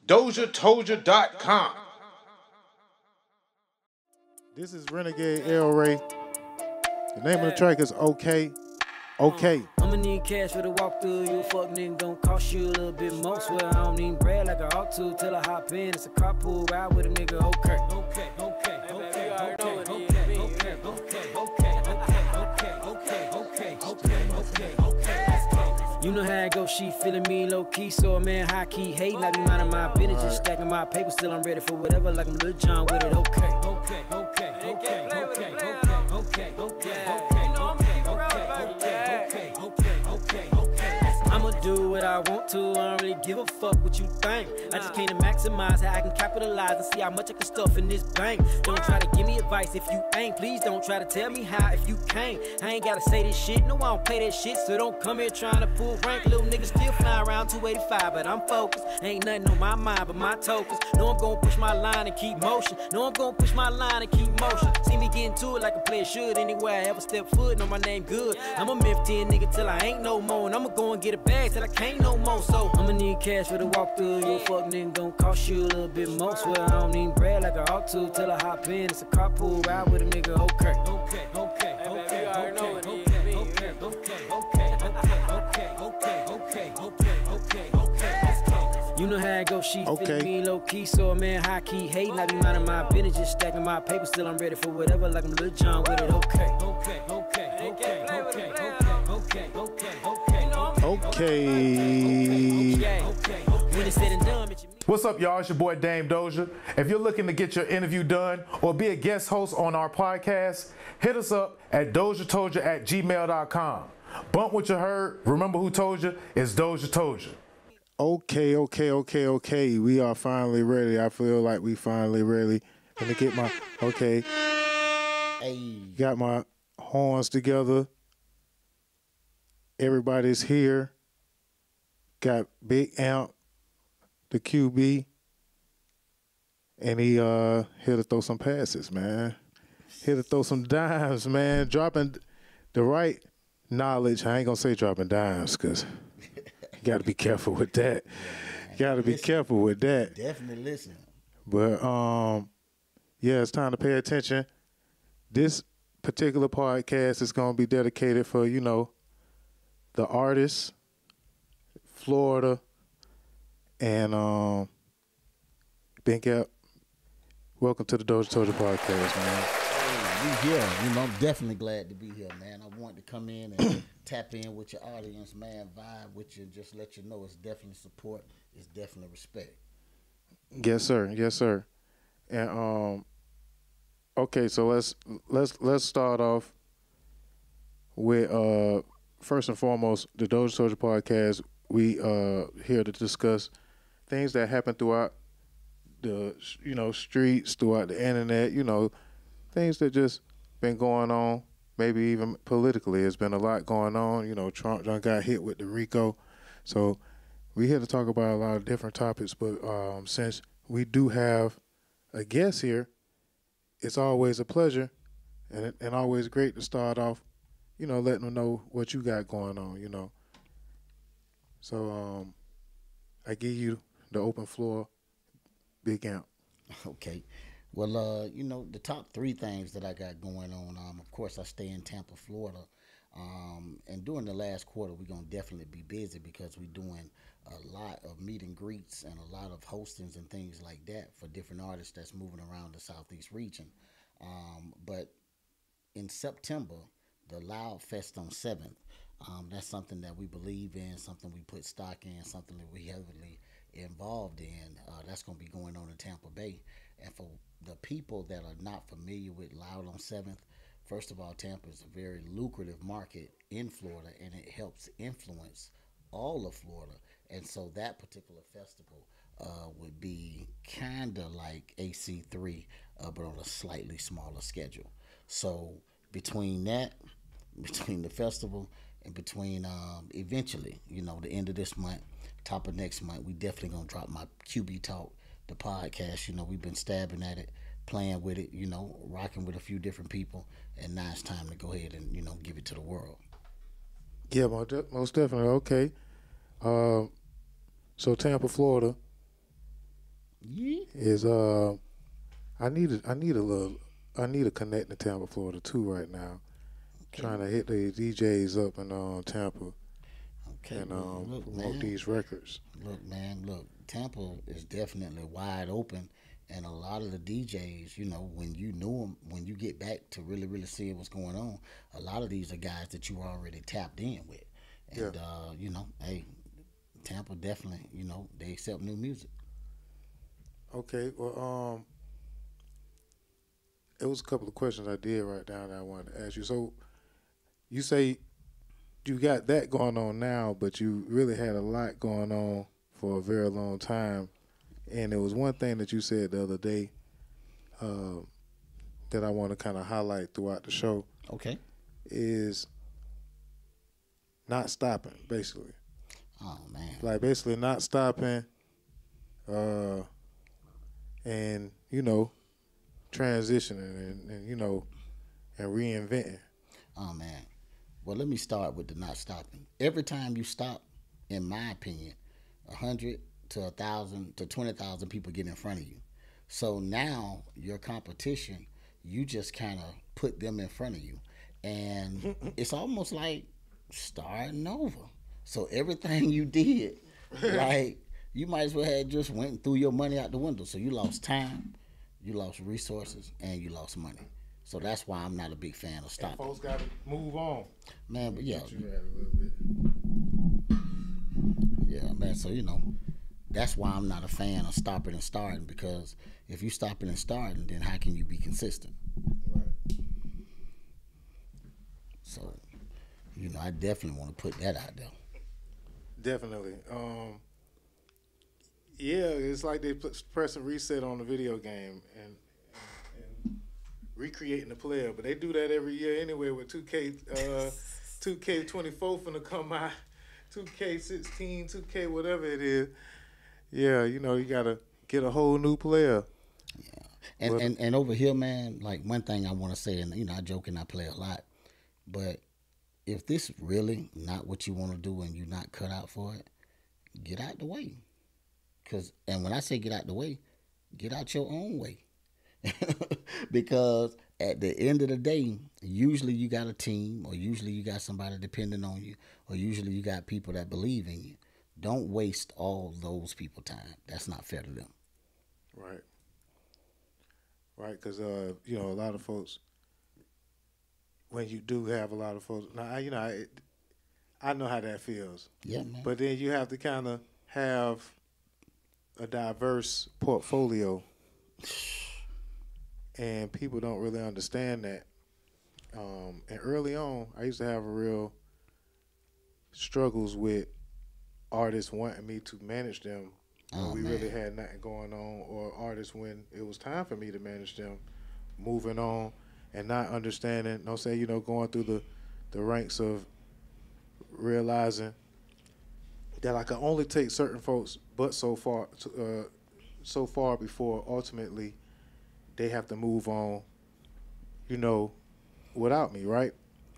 DozhaToldya.com. This is Renagade El Ray. The name of the track is Okay. Okay. I'ma need cash for the walkthrough. You a fuck nigga gon' cost you a little bit more. Swear I don't need bread like I ought to. Till I hop in, it's a carpool ride with a nigga. Okay. Okay. Okay. Okay. Okay. Okay. Okay. Okay. Okay. Okay. Okay. You know how it go, she feeling me low key, so a man high key hating. I be minding my business, just stacking my paper. Still I'm ready for whatever, like I'm Lil Jon with it. Okay. Okay. Okay. Okay. Okay. Okay. Okay. I'ma do what I want to, I don't really give a fuck what you think. I just came to maximize how I can capitalize and see how much I can stuff in this bank. Don't try to give me advice if you ain't. Please don't try to tell me how if you can't. I ain't gotta say this shit, no I don't play that shit. So don't come here trying to pull rank. Little niggas still fly around 285, but I'm focused. Ain't nothing on my mind but my tokens. No, I'm gonna push my line and keep motion. No, I'm gonna push my line and keep motion. See me getting to it like a player should. Anywhere I ever step foot, know my name good. I'm a Myth 10 nigga till I ain't no more. And I'ma go and get a bag till I can't no more. So I'ma need cash for the walkthrough. You a fuck nigga gon' cost you a little bit more. Swear I don't need bread like I ought to. Till I hop in, it's a carpool ride with a nigga. Okay. Okay. Okay. Okay. Okay. Okay. Okay. Okay. Okay. You know how it go, she feeling me low key, so a man high key hating. I be minding my business, just stacking my paper. Still I'm ready for whatever, like I'm Lil Jon with it. Okay. Okay. Okay. Okay. Okay. Okay. Okay. When it's said and done, What's up, y'all? It's your boy Dame Dozha. If you're looking to get your interview done or be a guest host on our podcast, hit us up at DozhaToldya.COM. Bump what you heard. Remember who told you? It's DozhaToldya. Okay. We are finally ready. I feel like we finally ready. Let me get my, okay. Hey. Got my horns together. Everybody's here. Got Big Amp, the QB, and he here to throw some passes, man. Here to throw some dimes, man. Dropping the right knowledge. I ain't gonna say dropping dimes because you got to be careful with that. You got to be careful with that. Definitely listen. But yeah, it's time to pay attention. This particular podcast is gonna be dedicated for the artists, Florida, and Big Up. Welcome to the DozhaToldya Podcast, man. Hey, we here. I'm definitely glad to be here, man. I want to come in and tap in with your audience, man, vibe with you, just let you know it's definitely support, it's definitely respect. Yes, sir. Yes, sir. And okay, so let's start off with first and foremost, the DozhaToldya Podcast. We here to discuss things that happen throughout the streets, throughout the internet. Things that just been going on. Maybe even politically, there's been a lot going on. Trump done got hit with the RICO, so we here to talk about a lot of different topics. But since we do have a guest here, it's always a pleasure and always great to start off. Letting them know what you got going on, So I give you the open floor, Big Amp. Okay. Well, the top three things that I got going on, of course, I stay in Tampa, Florida. And during the last quarter, we're going to definitely be busy because we're doing a lot of meet and greets and a lot of hostings and things like that for different artists that's moving around the Southeast region. But in September, the Loud Fest on 7th, that's something that we believe in, something we put stock in, something that we heavily involved in. That's going to be going on in Tampa Bay. And for the people that are not familiar with Loud on 7th, first of all, Tampa is a very lucrative market in Florida, and it helps influence all of Florida. And so that particular festival would be kind of like AC3, but on a slightly smaller schedule. So between that, between the festival, and between eventually, the end of this month, top of next month, we definitely going to drop my QB Talk, the podcast. We've been stabbing at it, playing with it, rocking with a few different people, and now it's time to go ahead and, give it to the world. Yeah, most definitely. Okay. So Tampa, Florida, Yeah. is I need to connect to Tampa, Florida too right now. Okay. Trying to hit the DJs up in Tampa Okay. and Look, promote man. these records. Look, man. Look, Tampa is definitely wide open, and a lot of the DJs, you know, when you knew them, when you get back to really see what's going on, a lot of these are guys that you already tapped in with, and you know, hey, Tampa definitely, you know, they accept new music. Okay, well, it was a couple of questions I did write down that I wanted to ask you. So, you say you got that going on now, but you really had a lot going on for a very long time. And there was one thing that you said the other day that I want to kind of highlight throughout the show. Okay. Is not stopping, basically. Oh man. Like basically not stopping, and you know, transitioning and you know, and reinventing. Oh man. Well, let me start with the not stopping. Every time you stop, in my opinion, 100 to 1,000 to 20,000 people get in front of you. So now your competition, you just kind of put them in front of you, and it's almost like starting over. So everything you did, like you might as well have just went and threw your money out the window. So you lost time, you lost resources, and you lost money. So that's why I'm not a big fan of stopping. Folks got to move on. Man, but yeah. You had a little bit. Yeah, man. So, you know, that's why I'm not a fan of stopping and starting, because if you stopping and starting, then how can you be consistent? Right. So, you know, I definitely want to put that out there. Definitely. Yeah, it's like they pressing reset on the video game and recreating the player, but they do that every year anyway with 2K24 finna come out, 2K16, 2K whatever it is. Yeah, you know, you gotta get a whole new player. Yeah, and over here, man, like one thing I want to say, and you know, I joke and I play a lot, but if this really not what you want to do and you're not cut out for it, get out the way. And when I say get out the way, get out your own way. Because at the end of the day, usually you got a team, or usually you got somebody depending on you, or usually you got people that believe in you. Don't waste all those people's time. That's not fair to them. Right. Right, because, you know, a lot of folks, when you do have a lot of folks, now, you know, I know how that feels. Yeah, man. But then you have to kind of have a diverse portfolio. And people don't really understand that. And early on, I used to have a real struggles with artists wanting me to manage them when we really had nothing going on, or artists when it was time for me to manage them, moving on and not understanding, you know, going through the ranks of realizing that I can only take certain folks but so far before ultimately they have to move on, you know, without me, right?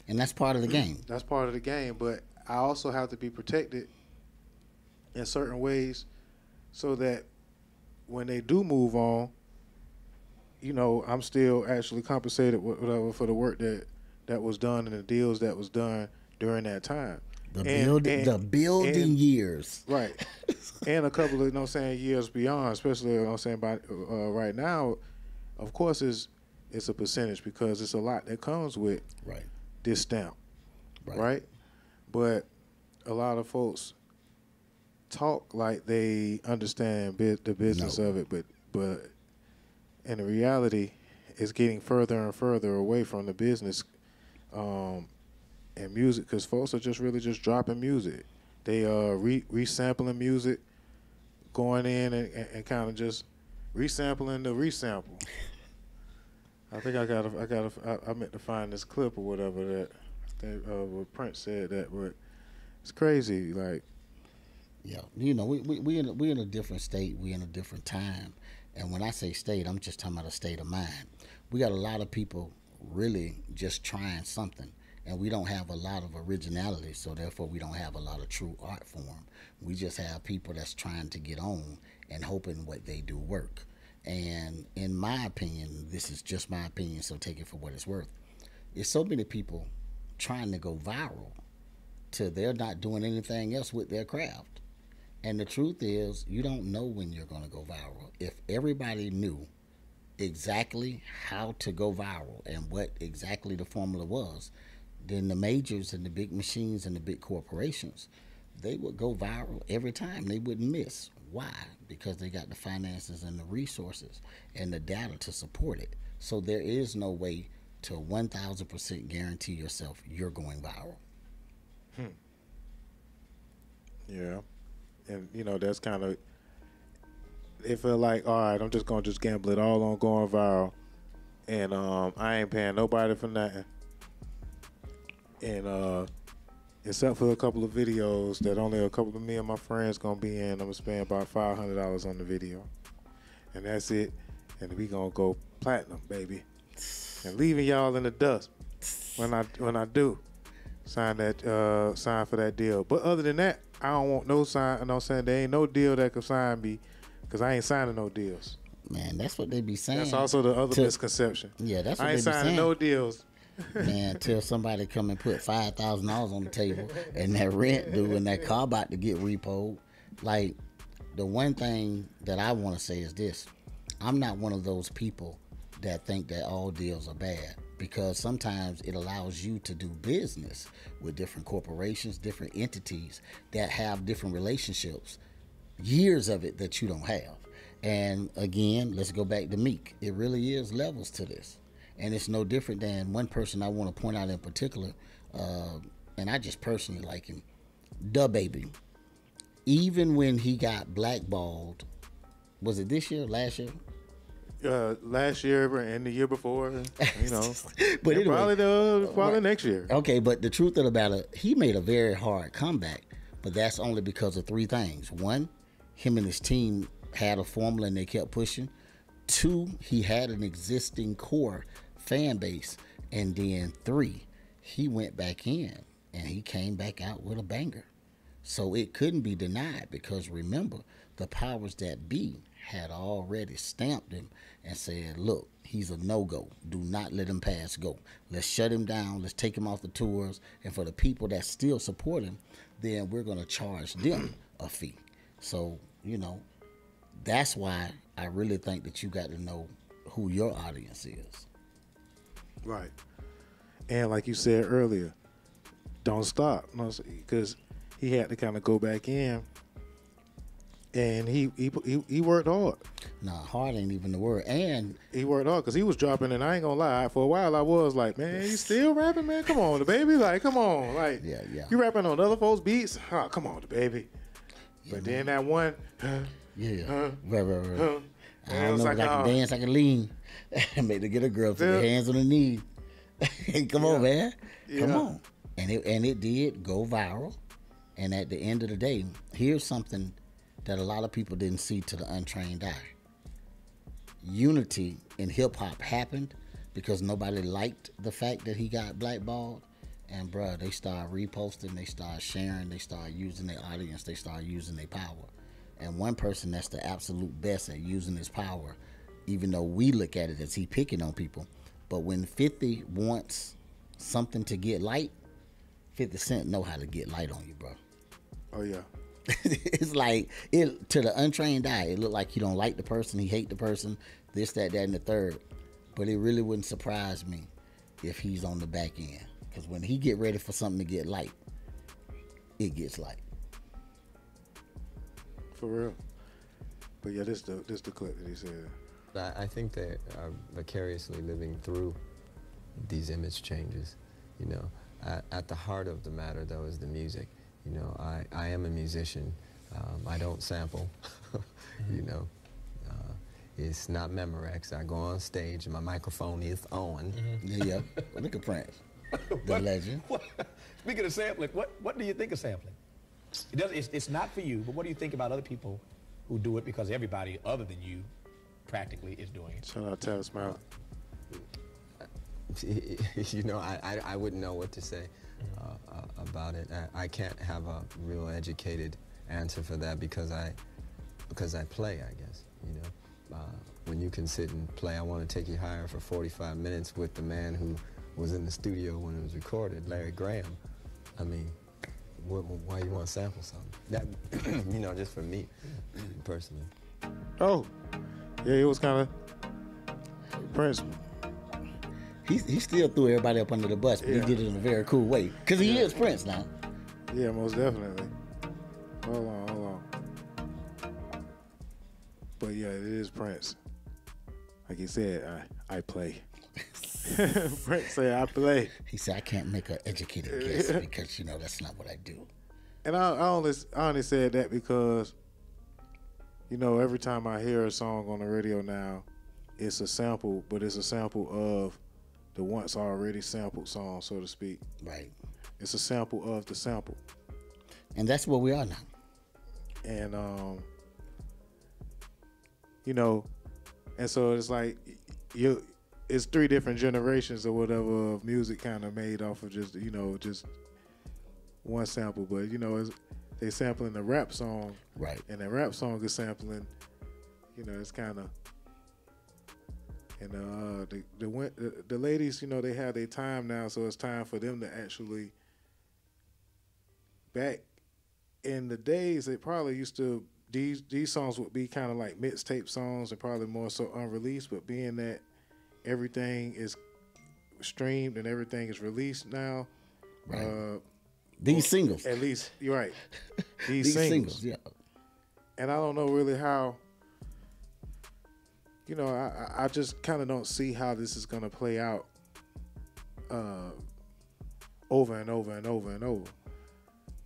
And that's part of the game. That's part of the game, but I also have to be protected in certain ways so that when they do move on, you know, I'm still actually compensated whatever for the work that was done and the deals that was done during that time. The building years. Right. And a couple of, you know what I'm saying, years beyond, especially, you know what I'm saying, by right now, of course, it's a percentage because it's a lot that comes with this stamp, right? But a lot of folks talk like they understand the business of it, but in the reality, it's getting further and further away from the business and music, because folks are just really just dropping music. They are resampling music, going in and kind of just resampling the resample. I think I meant to find this clip or whatever that what Prince said that, but it's crazy. Like, yeah, you know, we in a different state, we in a different time, and when I say state, I'm just talking about a state of mind. We got a lot of people really just trying something, and we don't have a lot of originality, so therefore we don't have a lot of true art form. We just have people that's trying to get on, and hoping what they do work. And in my opinion, this is just my opinion, so take it for what it's worth. There's so many people trying to go viral till they're not doing anything else with their craft. And the truth is, you don't know when you're going to go viral. If everybody knew exactly how to go viral and what exactly the formula was, then the majors and the big machines and the big corporations, they would go viral every time. They wouldn't miss. Why? Because they got the finances and the resources and the data to support it. So there is no way to 1,000% guarantee yourself you're going viral. Yeah. And, you know, that's kind of, they feel like, all right, I'm just going to gamble it all on going viral. And I ain't paying nobody for nothing. And except for a couple of videos that only a couple of me and my friends going to be in, I'm going to spend about $500 on the video. And that's it. And we going to go platinum, baby. And leaving y'all in the dust when I do sign for that deal. But other than that, I don't want no sign. You know what I'm saying? There ain't no deal that could sign me because I ain't signing no deals. Man, that's what they be saying. That's also the other misconception. Yeah, that's what I ain't they be signing saying. no deals. Man, till somebody come and put $5,000 on the table and that rent due and that car about to get repoed. Like, the one thing that I want to say is this. I'm not one of those people that think that all deals are bad, because sometimes it allows you to do business with different corporations, different entities that have different relationships, years of it that you don't have. And again, let's go back to Meek. It really is levels to this. And it's no different than one person I want to point out in particular, and I just personally like him, DaBaby. Even when he got blackballed, was it this year, last year? Last year and the year before, you know. But anyway, probably next year. Okay, but the truth of the matter, he made a very hard comeback, but that's only because of three things. One, him and his team had a formula and they kept pushing. Two, he had an existing core fan base. And then three, he went back in and he came back out with a banger. So it couldn't be denied, because remember, the powers that be had already stamped him and said, look, he's a no-go. Do not let him pass go. Let's shut him down. Let's take him off the tours. And for the people that still support him, then we're going to charge them a fee. So, you know, that's why I really think that you got to know who your audience is. Right. And like you said earlier, don't stop. Because he had to kind of go back in. And he worked hard. Nah, hard ain't even the word. And he worked hard because he was dropping, and I ain't gonna lie, for a while I was like, man, you still rapping, man? Come on, baby. Like, come on. Like, yeah. You rapping on other folks' beats? Oh, come on, baby. Yeah, but then that one, right. And I don't know, like, I can dance, I can lean. Make her get a girl, put her hands on her knee. Come on, man. Come on. And it did go viral. And at the end of the day, here's something that a lot of people didn't see to the untrained eye. Unity in hip-hop happened because nobody liked the fact that he got blackballed. And, bruh, they started reposting, they started sharing, they started using their audience, they started using their power. And one person that's the absolute best at using his power, even though we look at it as he picking on people, but when 50 wants something to get light, 50 Cent know how to get light on you, bro. Oh, yeah. It's like, to the untrained eye, it looked like he don't like the person, he hate the person, this, that, and the third. But it really wouldn't surprise me if he's on the back end. Because when he get ready for something to get light, it gets light. For real. But yeah, this the clip that he said. I think they are vicariously living through these image changes. You know, at the heart of the matter, though, is the music. You know, I am a musician. I don't sample. You know, it's not Memorex. I go on stage and my microphone is on. Yeah. Look at Prince, the legend. Speaking of sampling, what do you think of sampling? It's not for you, but what do you think about other people who do it, because everybody other than you practically is doing it? Shout out Tavis Smiley. You know, I wouldn't know what to say about it. I can't have a real educated answer for that, because because I play, I guess, you know. When you can sit and play I Want to Take You Higher for 45 minutes with the man who was in the studio when it was recorded, Larry Graham, I mean, why you want to sample something? That, you know, just for me, personally. Oh, yeah, it was kind of Prince. He still threw everybody up under the bus, but he did it in a very cool way. Because he is Prince now. Yeah, most definitely. Hold on. But yeah, it is Prince. Like he said, I play. Prince said, I play. He said, I can't make an educated guess because, you know, that's not what I do. And I only said that because, you know, every time I hear a song on the radio now, it's a sample, but it's a sample of the once already sampled song, so to speak. Right. It's a sample of the sample. And that's where we are now. And, you know, and so it's like, it's 3 different generations or whatever of music kind of made off of just, you know, just one sample. But, you know, they sampling the rap song. Right. And the rap song is sampling, you know, it's kind of, and the ladies, you know, they have their time now, so it's time for them to actually, back in the days, they probably used to, these songs would be kind of like mixtape songs and probably more so unreleased, but being that everything is streamed and everything is released now. Right. These singles. At least, you're right. These singles. Yeah. And I don't know really how, you know, I just kind of don't see how this is going to play out over and over and over and over.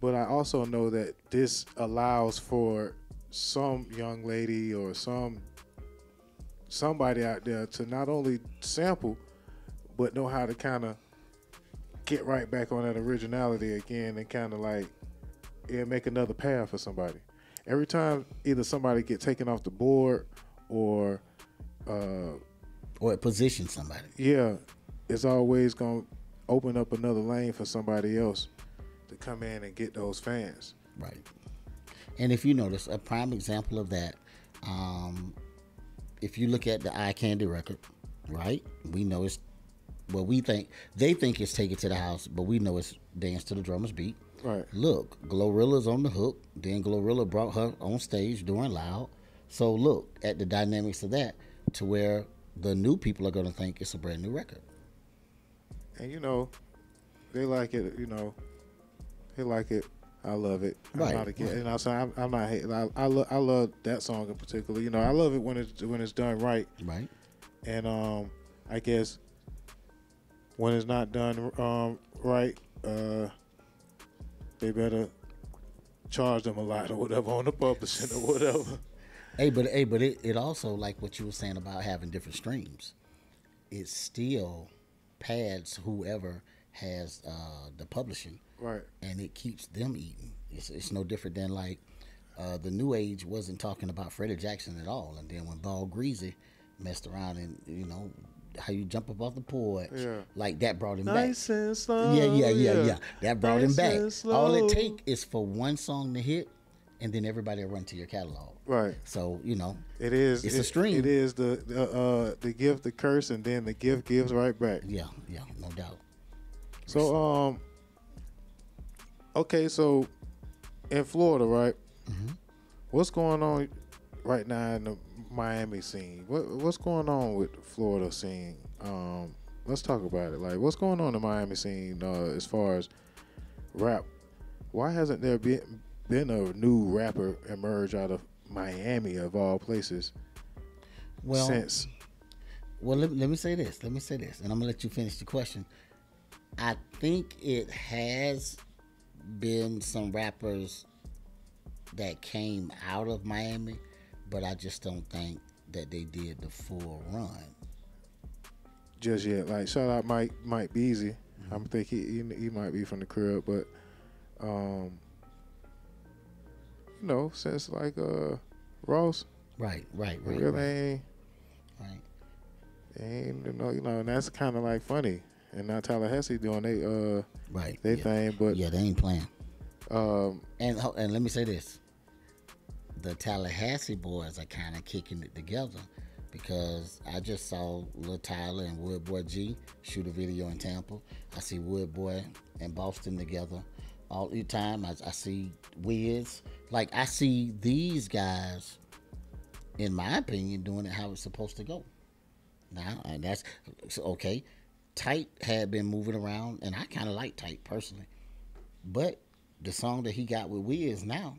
But I also know that this allows for some young lady or somebody out there to not only sample, but know how to kind of get right back on that originality again and kind of like, make another path for somebody. Every time either somebody get taken off the board or it positions somebody. Yeah, it's always going to open up another lane for somebody else to come in and get those fans. Right. And if you notice, a prime example of that, if you look at the Eye Candy record, right? We know it's, well, they think it's Take It to the House, but we know it's Dance to the Drummer's Beat. Right. Look, Glorilla's on the hook. Then Glorilla brought her on stage doing Loud. So look at the dynamics of that to where the new people are going to think it's a brand new record. And, you know, they like it, you know, they like it. I love it. Right. I'm not against, and I'm not hating. I love that song in particular. You know, I love it when it's done right. Right. And I guess when it's not done right, they better charge them a lot or whatever on the publishing or whatever. But it also, like what you were saying about having different streams, it still pads whoever has the publishing. Right. And it keeps them eating. It's no different than like the New Age wasn't talking about Freddie Jackson at all. And then when Ball Greasy messed around and, you know, how you jump up off the porch, like that brought him nice back. And slow. Yeah. That brought him back. All it take is for one song to hit, and then everybody will run to your catalog. Right. So, you know, it's a stream. It is the gift, the curse, and then the gift gives right back. Yeah, no doubt. So okay, so in Florida, right? Mm-hmm. What's going on right now in the Miami scene? What's going on with the Florida scene? Let's talk about it. Like, what's going on in the Miami scene as far as rap? Why hasn't there been a new rapper emerge out of Miami of all places? Well, since. Well, let me say this. And I'm gonna let you finish the question. I think it has been some rappers that came out of Miami, but I just don't think that they did the full run just yet. Like, shout out Mike Beasley. I think he might be from the crib, but you know, since like Ross, right, really ain't you know, and that's kind of like funny. And now Tallahassee doing they thing, but they ain't playing. And let me say this: the Tallahassee boys are kind of kicking it together, because I just saw Lil Tyler and Woodboy G shoot a video in Tampa. I see Woodboy and Boston together all the time. I see Wiz. Like, I see these guys, in my opinion, doing it how it's supposed to go. Now, and that's okay. Tight had been moving around, and I kind of like Tight personally. But the song that he got with Wiz now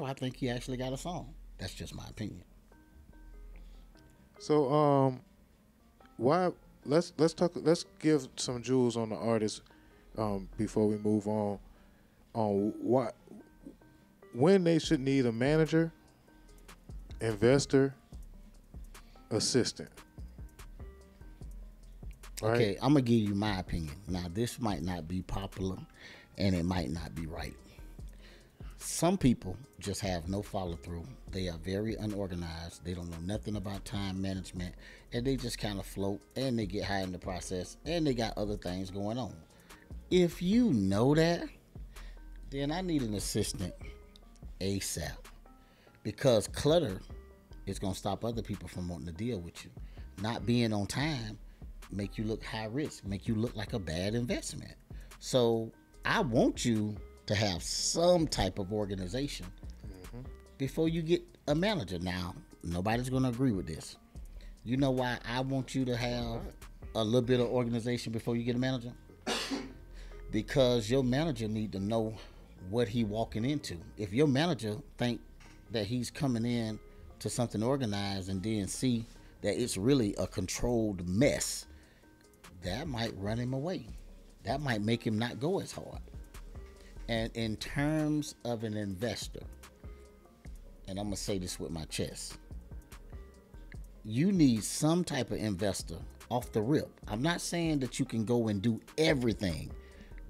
I think he actually got a song. That's just my opinion. So why let's give some jewels on the artist before we move on when they should need a manager, investor, assistant. Right? Okay, I'm gonna give you my opinion. Now, this might not be popular and it might not be right. Some people just have no follow through. They are very unorganized. They don't know nothing about time management, and they just kind of float, and they get high in the process, and they got other things going on. If you know that, then I need an assistant ASAP, because clutter is gonna stop other people from wanting to deal with you. Not being on time make you look high risk, make you look like a bad investment. So I want you to have some type of organization before you get a manager. Now, nobody's going to agree with this. You know why I want you to have a little bit of organization before you get a manager? Because your manager need to know what he walking into. If your manager think that he's coming in to something organized and then see that it's really a controlled mess, that might run him away. That might make him not go as hard. And in terms of an investor, and I'm going to say this with my chest, you need some type of investor off the rip. I'm not saying that you can go and do everything,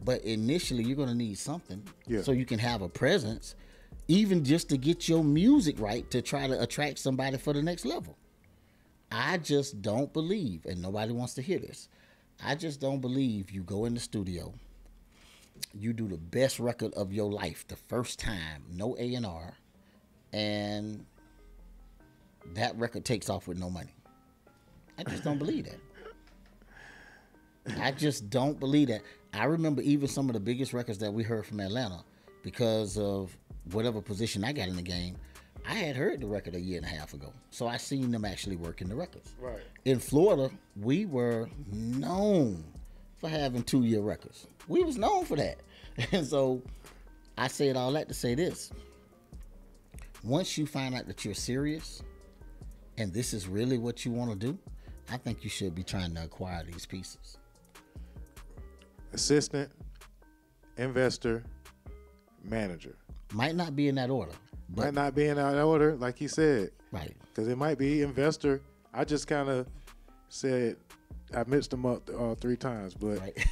but initially you're going to need something so you can have a presence, even just to get your music right, to try to attract somebody for the next level. I just don't believe, and nobody wants to hear this, I just don't believe you go in the studio, you do the best record of your life the first time, no A&R, and that record takes off with no money. I just don't believe that. I just don't believe that. I remember even some of the biggest records that we heard from Atlanta, because of whatever position I got in the game, I had heard the record a year and a half ago. So I seen them actually working the records. Right. In Florida, we were known for having 2-year records. We was known for that. And so I said all that to say this. Once you find out that you're serious and this is really what you want to do, I think you should be trying to acquire these pieces. Assistant, investor, manager. Might not be in that order. But Might not be in that order, like he said. Right. Because it might be investor. I just kind of said, I mixed them up 3 times, but right.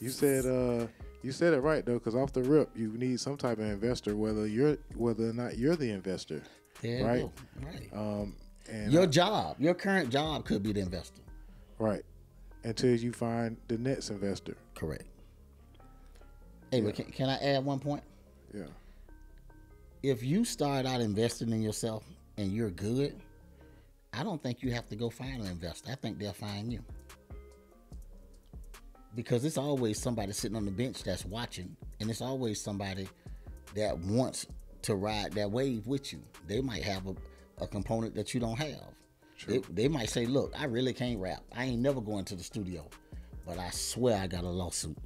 you said it right though, because off the rip, you need some type of investor, whether or not you're the investor. There right? you go. Right. And your current job could be the investor. Right. Until you find the next investor. Correct. Hey, but can I add one point? Yeah. If you start out investing in yourself and you're good, I don't think you have to go find an investor. I think they'll find you. Because it's always somebody sitting on the bench that's watching, and it's always somebody that wants to ride that wave with you. They might have a component that you don't have. True. They might say, look, I really can't rap. I ain't never going to the studio, but I swear I got a lawsuit.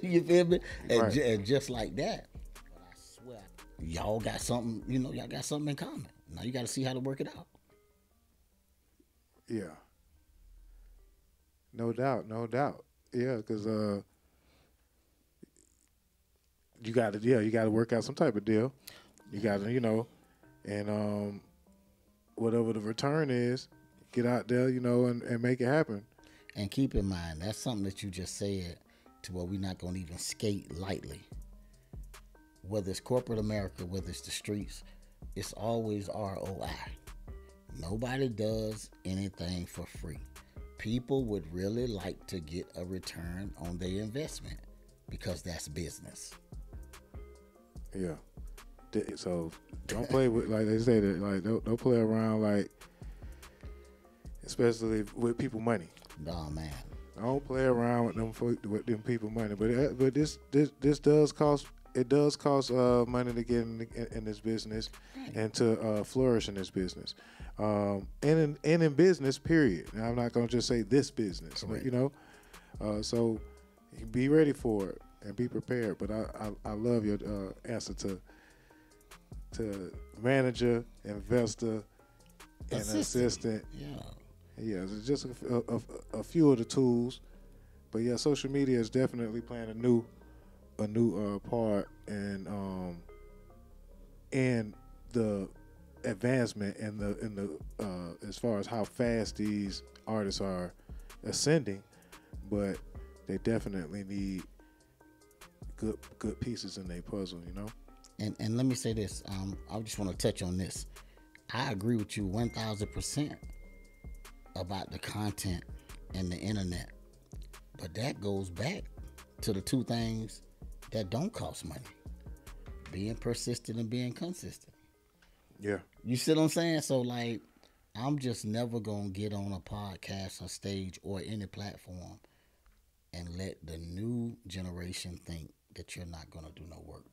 You feel me? Right. And just like that, but I swear, y'all got something, y'all got something in common. Now you got to see how to work it out. Yeah. No doubt. Yeah, because you got to work out some type of deal. You got to, and whatever the return is, get out there, and make it happen. And keep in mind, that's something that you just said to where we're not going to even skate lightly. Whether it's corporate America, whether it's the streets, it's always ROI. Nobody does anything for free. People would really like to get a return on their investment because that's business. Yeah. So don't play with, like they say, that like don't play around, like especially with people money. Nah, man. Don't play around with them people money. But this does cost. It does cost money to get in this business and to flourish in this business, and in business. Period. Now, I'm not gonna just say this business. Correct. You know, so be ready for it and be prepared. But I love your answer to manager, investor, and assistant. Yeah, it's just a few of the tools, but yeah, social media is definitely playing a new part in the advancement and the as far as how fast these artists are ascending, but they definitely need good pieces in their puzzle, you know. And let me say this, I just want to touch on this. I agree with you 1,000% about the content and the internet, but that goes back to the two things that don't cost money: being persistent and being consistent. Yeah. You see what I'm saying? So like, I'm just never gonna get on a podcast, a stage, or any platform and let the new generation think that you're not gonna do no work.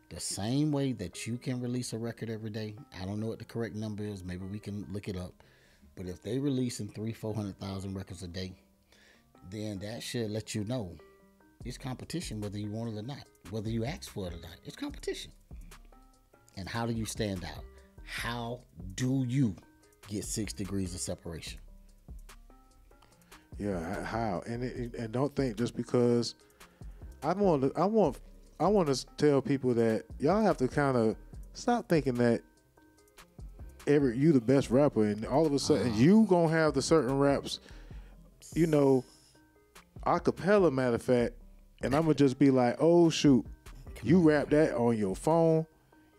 The same way that you can release a record every day, I don't know what the correct number is, maybe we can look it up, but if they releasing 300,000-400,000 records a day, then that should let you know it's competition whether you want it or not, whether you ask for it or not. It's competition. And how do you stand out? How do you get 6 degrees of separation? Yeah, how? And don't think just because I want to tell people that y'all have to kind of stop thinking that you the best rapper and all of a sudden you gonna have the certain raps, you know, a cappella, matter of fact, and I'm gonna just be like, oh shoot, you rap that on your phone,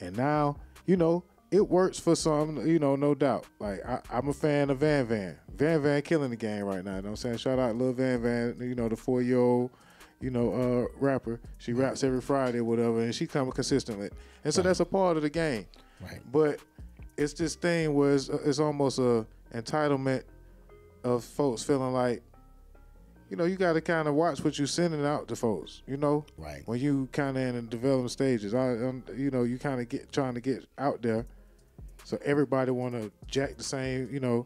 and now, you know, it works for some, you know, no doubt. Like, I'm a fan of Van Van. Van Van killing the game right now, you know what I'm saying? Shout out Lil Van Van, you know, the 4-year-old, you know, rapper. She raps every Friday or whatever, and she coming consistently. And so that's a part of the game. Right. But it's this thing where it's almost a entitlement of folks feeling like, you know, you got to kind of watch what you're sending out to folks, you know? Right. When you kind of in the development stages, you know, you kind of trying to get out there. So everybody want to jack the same, you know.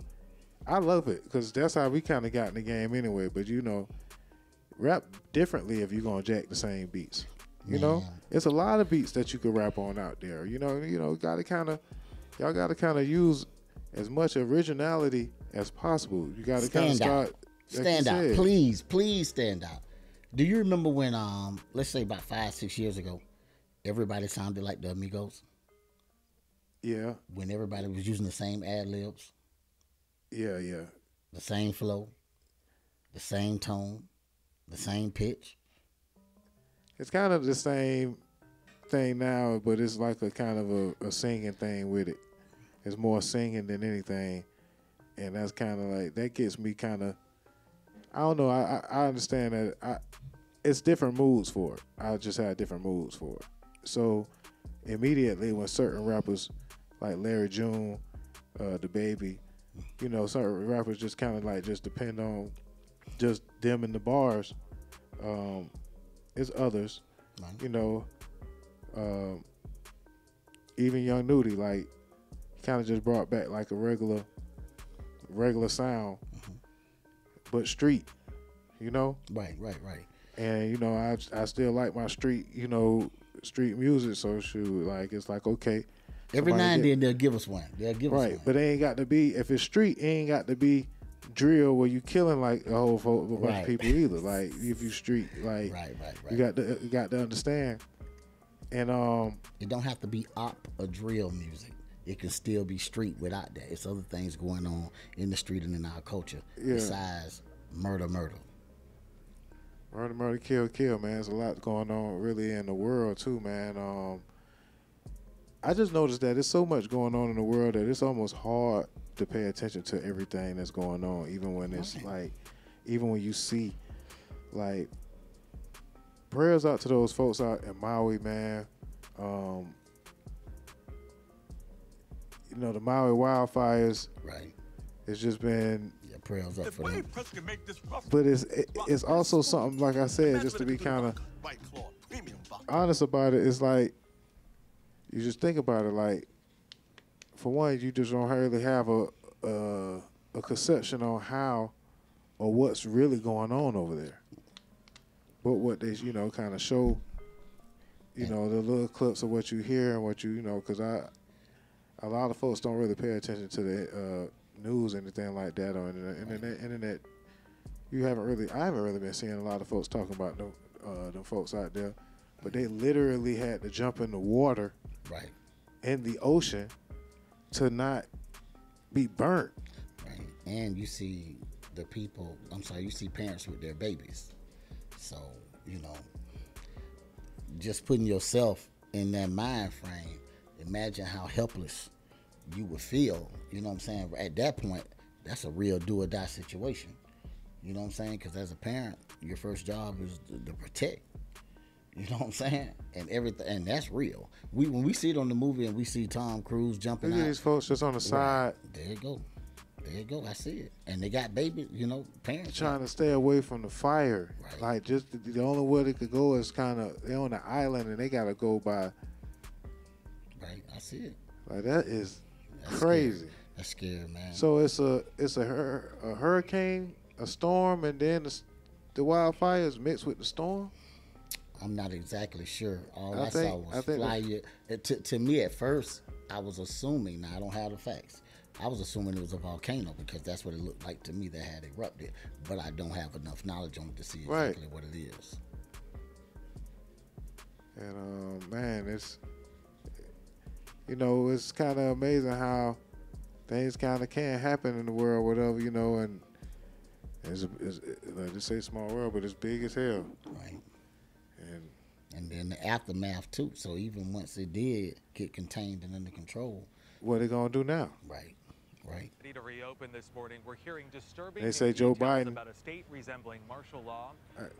I love it because that's how we kind of got in the game anyway. But, you know, rap differently if you're going to jack the same beats. You know? It's a lot of beats that you can rap on out there. You know, y'all got to kind of use as much originality as possible. You got to kind of start. Stand out. Please stand out. Do you remember when, let's say about 5-6 years ago, everybody sounded like the Amigos? Yeah. When everybody was using the same ad-libs? Yeah. The same flow, the same tone, the same pitch? It's kind of the same thing now, but it's like a kind of a singing thing with it. It's more singing than anything. And that's kind of like, that gets me kind of, I don't know. I understand that it's different moods for it. I just had different moods for it. So immediately when certain rappers like Larry June, the Baby, you know, certain rappers just kind of like just depend on just them in the bars. It's others, you know. Even Young Nudie, like, kind of just brought back like a regular sound. But street, you know? Right. And, you know, I still like my street, you know, street music. So, shoot, like, it's like, okay. Every now and then they'll give us one. Right, but it ain't got to be, if it's street, it ain't got to be drill where you killing, like, a whole bunch of people either. Like, if you street, like, you got to understand. And, it don't have to be op or drill music. It can still be street without that. It's other things going on in the street and in our culture besides murder. Murder, kill, man. There's a lot going on really in the world too, man. I just noticed that there's so much going on in the world that it's almost hard to pay attention to everything that's going on, even when it's like, even when you see, like, prayers out to those folks out in Maui, man. the Maui Wildfires. Right. It's just been. Yeah, prayers up for them. But it's also something, like I said, just to be kind of honest about it. It's like you just think about it. Like, for one, you just don't really have a conception on how or what's really going on over there. But what they, kind of show, the little clips of what you hear and what because a lot of folks don't really pay attention to the news or anything like that on the internet. I haven't really been seeing a lot of folks talking about them folks out there, but they literally had to jump in the water, right, in the ocean, to not be burnt. Right, and you see you see parents with their babies. So, just putting yourself in that mind frame, imagine how helpless you would feel, you know what I'm saying? At that point, that's a real do or die situation. You know what I'm saying? Because as a parent, your first job is to protect. You know what I'm saying? And everything, and that's real. When we see it on the movie and we see Tom Cruise jumping out. These folks just on the side. There you go. There you go. I see it. And they got babies, parents. Trying to stay away from the fire. Right. Like, just the only way they could go is they're on the island and they got to go by. Right. I see it. Like, that's crazy. Scary. That's scary, man. So it's a hurricane, a storm, and then the wildfires mixed with the storm? I'm not exactly sure. All I saw was fire. To me, at first, I was assuming, now I don't have the facts, I was assuming it was a volcano because that's what it looked like to me that had erupted. But I don't have enough knowledge on it to see exactly what it is. And, man, it's, it's kind of amazing how things kind of can happen in the world, whatever, and it's like they say small world, but it's big as hell. Right. And then the aftermath, too. So even once it did get contained and under control. What are they going to do now? Right. To reopen this morning, we're hearing disturbing they say Joe Biden about a state resembling martial law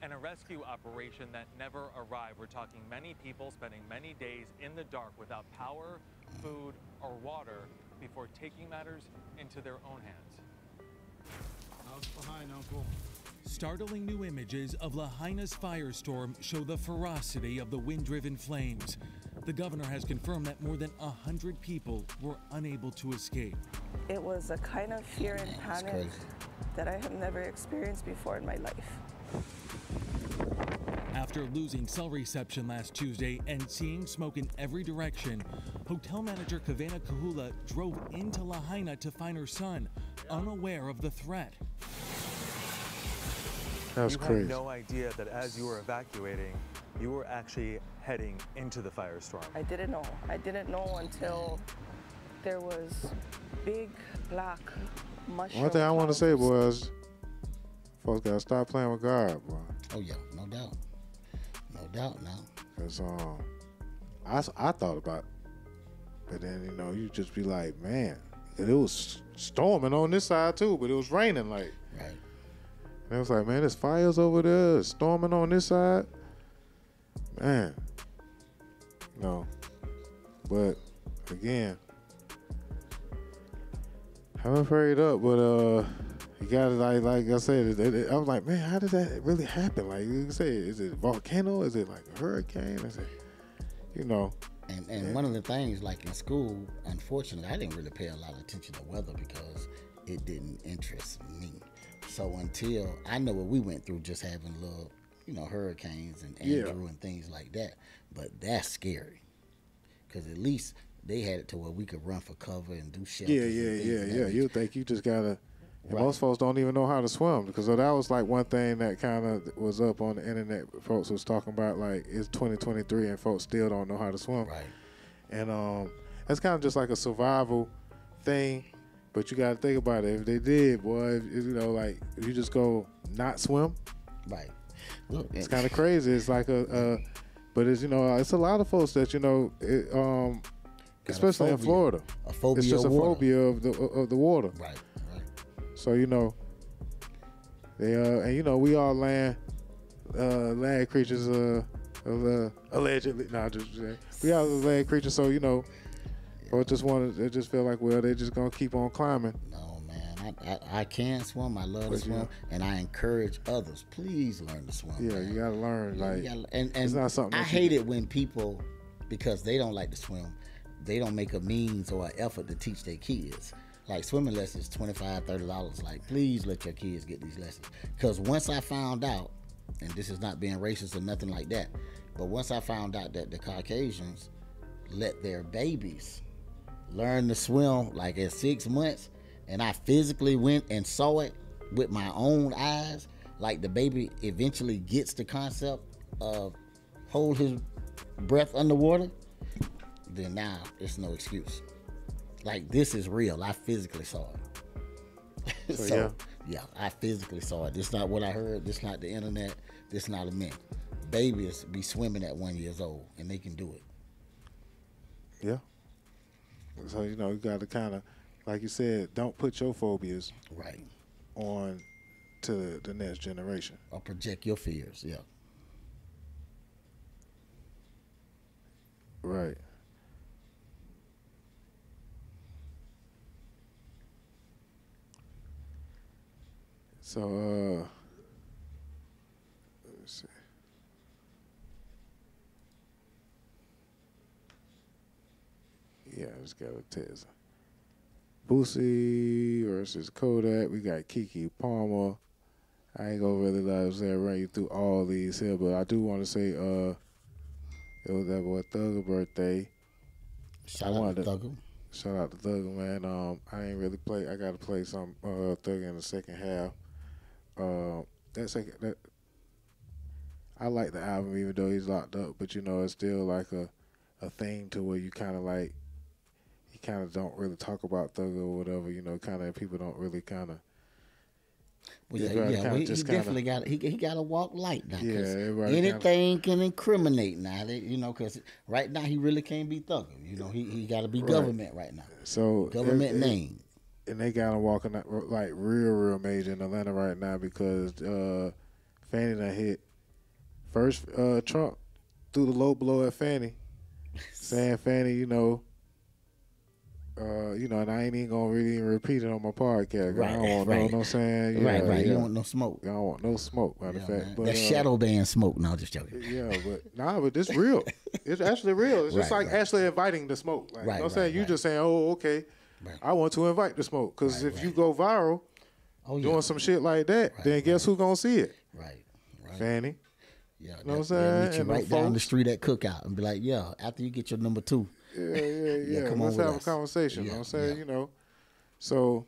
and a rescue operation that never arrived. We're talking many people spending many days in the dark without power, food, or water before taking matters into their own hands. House behind, Uncle. Startling new images of Lahaina's firestorm show the ferocity of the wind-driven flames. The governor has confirmed that more than 100 people were unable to escape. It was a kind of fear and panic that I have never experienced before in my life. After losing cell reception last Tuesday and seeing smoke in every direction, hotel manager Kavena Kahula drove into Lahaina to find her son, unaware of the threat. That's crazy. You had no idea that as you were evacuating, you were actually heading into the firestorm. I didn't know. I didn't know until there was big black mushroom. One thing I want to say was, folks gotta stop playing with God, bro. Oh yeah, no doubt. No doubt now. Cause I thought about it, but then you just be like, man, it was storming on this side too, but it was raining like. Right. And it was like, man, there's fires over there, it's storming on this side. Man. No. But again, I'm afraid up, but you got to like I said, I was like, man, how did that really happen? Like you say, is it a volcano? Is it like a hurricane? Is it, And one of the things, like in school, unfortunately, I didn't really pay a lot of attention to weather because it didn't interest me. So until I know what we went through, just having little, hurricanes and Andrew and things like that. But that's scary, because at least they had it to where we could run for cover and do shelters. Yeah. You think you just gotta. And most folks don't even know how to swim, because that was like one thing that kind of was up on the internet. Folks was talking about like it's 2023 and folks still don't know how to swim. Right. And that's kind of just like a survival thing. But you got to think about it. If they did, boy, like if you just go not swim. Right. It's kind of crazy. It's like but it's it's a lot of folks that especially in Florida. A phobia. It's just a phobia of the water. Right. So they and we all land creatures allegedly. We all land creatures. So Or they just feel like, well, they just gonna keep on climbing. No, man, I can swim. I love to swim, and I encourage others. Please learn to swim. Yeah, man. you gotta learn. And it's not something. I hate it when people, because they don't like to swim, they don't make a means or an effort to teach their kids. Like swimming lessons, $25, $30. Like, please let your kids get these lessons. Because once I found out, and this is not being racist or nothing like that, but once I found out that the Caucasians let their babies learn to swim like at 6 months, and I physically went and saw it with my own eyes, like the baby eventually gets the concept of hold his breath underwater, then now it's no excuse. Like, this is real. I physically saw it. So yeah, I physically saw it. This not what I heard. This not the internet. This not a myth. Babies be swimming at 1 year old, and they can do it. Yeah. So, you got to kind of, like you said, don't put your phobias on to the next generation. Or project your fears, yeah. Right. So, let's see. Yeah, I just got a text. Boosie versus Kodak. We got Keke Palmer. I ain't gonna really run you through all these here, but I do want to say it was that boy Thugger birthday. Shout out to Thugger. Shout out to Thugger, man. I ain't really play. I gotta play some Thugger in the second half. I like the album even though he's locked up, but it's still like a thing to where you kind of like. You kind of don't really talk about Thugger or whatever, kind of people don't really kind of. Well, he definitely got he got to walk light now. Yeah, anything can incriminate now. Because right now he really can't be Thugger. He got to be government right now. So government name. And they got him walking like real major in Atlanta right now because Fani done hit first. Trump threw the low blow at Fani, saying Fani, and I ain't even gonna really repeat it on my podcast. Right, I don't want no saying. Right. You don't want no smoke. I don't want no smoke. Matter of fact, that shadow band smoke. No, just joking. Yeah, but this real. It's actually real. It's just like actually inviting the smoke. Like, you know what I'm saying? You just saying, oh, okay, I want to invite the smoke because if you go viral, doing some shit like that, then guess who gonna see it? Right. Fani. Yeah, you know what I'm saying? Meet you right down the street at Cookout and be like, yeah, after you get your number 2. Yeah. Let's have a conversation. You know what I'm saying? So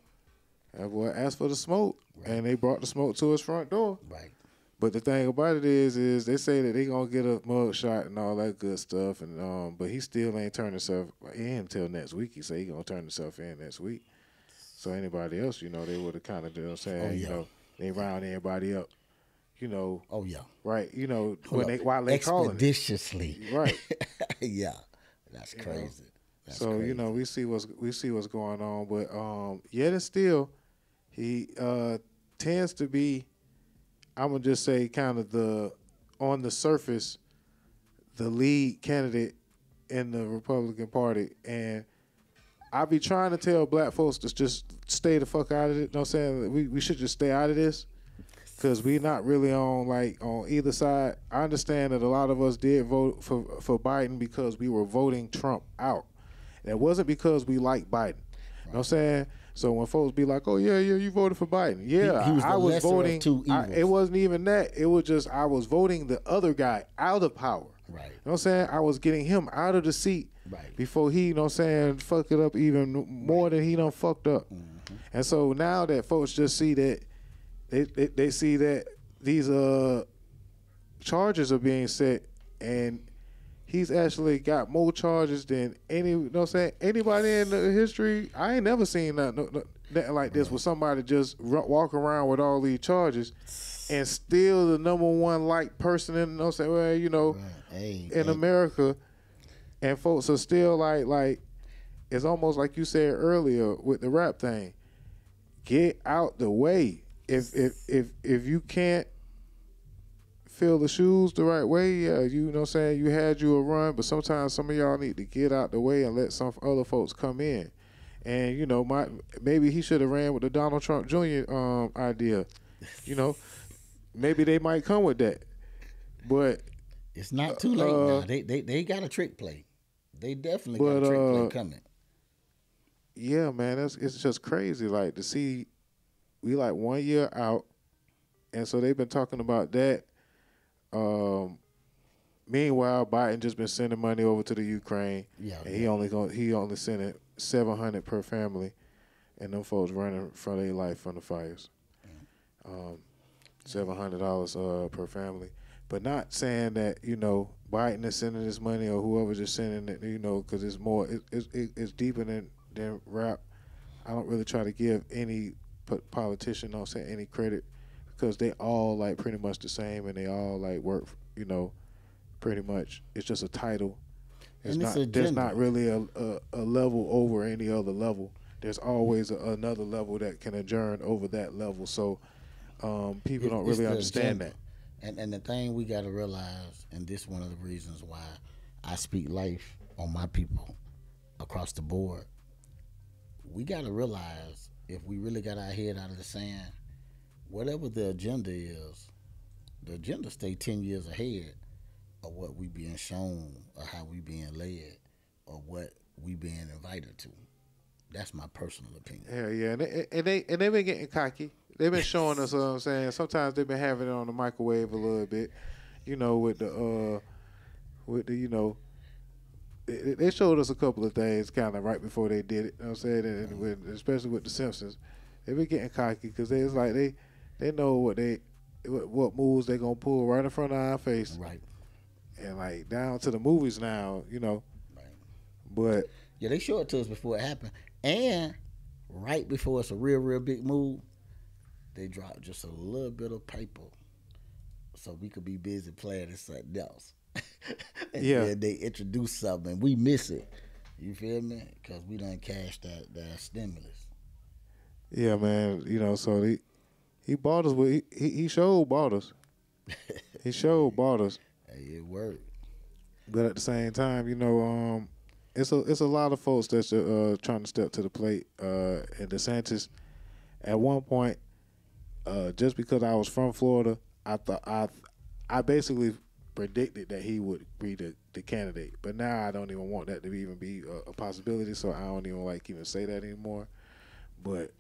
that boy asked for the smoke, and they brought the smoke to his front door. Right. But the thing about it is they say that they gonna get a mug shot and all that good stuff, and but he still ain't turned himself in until next week. He say he gonna turn himself in next week. So anybody else, they would have kind of, saying, they round everybody up. Oh yeah. Right. While they calling expeditiously. Right. Yeah. That's crazy. That's crazy. we see what's going on, but yet and still, he tends to be, I'm gonna just say, kind of on the surface, the lead candidate in the Republican Party, and I be trying to tell black folks to just stay the fuck out of it. You know what I'm saying? We should just stay out of this. Because we not really on either side. I understand that a lot of us did vote for Biden because we were voting Trump out. And it wasn't because we like Biden. You know what I'm saying? So when folks be like, oh, yeah, you voted for Biden. Yeah, he was I was voting. Of two evils. It wasn't even that. It was just I was voting the other guy out of power. Right. You know what I'm saying? I was getting him out of the seat before he, fuck it up even more than he done fucked up. Mm-hmm. And so now that folks just see that, They see that these charges are being set, and he's actually got more charges than anybody in the history. I ain't never seen nothing like this with somebody just walk around with all these charges and still the number one liked person in in America, and folks are still like it's almost like you said earlier with the rap thing. Get out the way. If you can't fill the shoes the right way, yeah, you know what I'm saying, you had you a run, but sometimes some of y'all need to get out the way and let some other folks come in. And, you know, maybe he should have ran with the Donald Trump Jr. Idea. You know, maybe they might come with that. But it's not too late now. They got a trick play. They definitely got a trick play coming. Yeah, man, it's just crazy. Like, to see we like 1 year out, and so they've been talking about that. Meanwhile, Biden just been sending money over to the Ukraine. Yeah, and he only sending $700 per family, and them folks running for their life from the fires. $700 per family, but not saying that, you know, Biden is sending this money or whoever's just sending it, you know, because it's more, it's deeper than rap. I don't really try to give any politician, don't say any credit, because they all like pretty much the same, and they all like work, you know, pretty much. It's just a title. There's not really a level over any other level. There's always another level that can adjourn over that level. So people don't really understand that. And the thing we got to realize, and this is one of the reasons why I speak life on my people across the board, we got to realize, if we really got our head out of the sand, whatever the agenda is, the agenda stay 10 years ahead of what we being shown or how we being led or what we being invited to. That's my personal opinion. Yeah. And they been getting cocky. They've been showing us, what I'm saying. Sometimes they've been having it on the microwave a little bit, you know, with the you know, they showed us a couple of things kind of right before they did it. You know what I'm saying? And especially with the Simpsons, they been getting cocky because it's like they know what moves they gonna pull right in front of our face. Right. And like down to the movies now, you know. Right. But yeah, they show it to us before it happened, and right before it's a real big move, they drop just a little bit of paper so we could be busy playing something else. And then they introduce something and we miss it. You feel me? Because we done cashed that stimulus. Yeah, man. You know, so he bought us with he showed bought us. He showed bought us. Hey, it worked. But at the same time, you know, it's a lot of folks that's trying to step to the plate. And Desantis, at one point, just because I was from Florida, I basically predicted that he would be the candidate. But now I don't even want that to even be a possibility, so I don't even like even say that anymore. But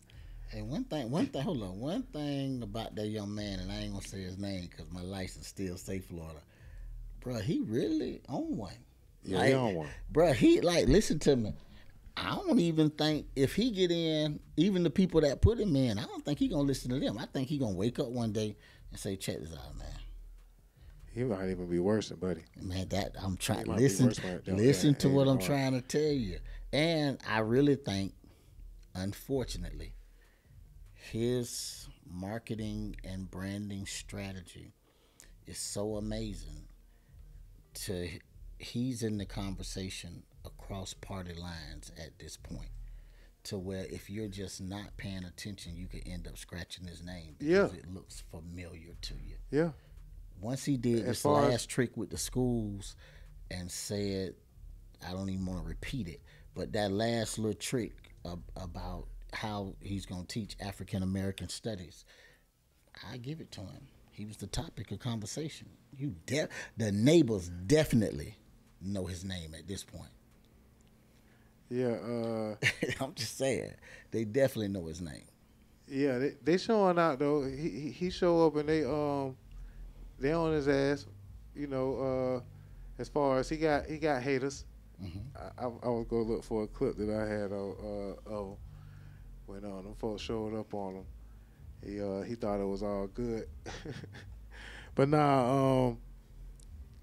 hey, one thing about that young man, and I ain't gonna say his name because my license still say Florida. Bro, he really on one. Yeah, he on one. Bro, he listen to me. I don't even think if he get in, even the people that put him in, I don't think he gonna listen to them. I think he gonna wake up one day and say, check this out, man. He might even be worse than Buddy. Man, that I'm trying to listen to what I'm trying to tell you. And I really think, unfortunately, his marketing and branding strategy is so amazing. He's in the conversation across party lines at this point, to where if you're just not paying attention, you could end up scratching his name because it looks familiar to you. Yeah. Once he did this last trick with the schools and said, I don't even want to repeat it, but that last little trick about how he's going to teach African American studies, I give it to him. He was the topic of conversation. The neighbors definitely know his name at this point. Yeah. I'm just saying, they definitely know his name. Yeah, they showing out though. He show up and they on his ass. You know, as far as he got haters. Mm-hmm. I was gonna look for a clip that I had of when them folks showed up on him. He thought it was all good, but now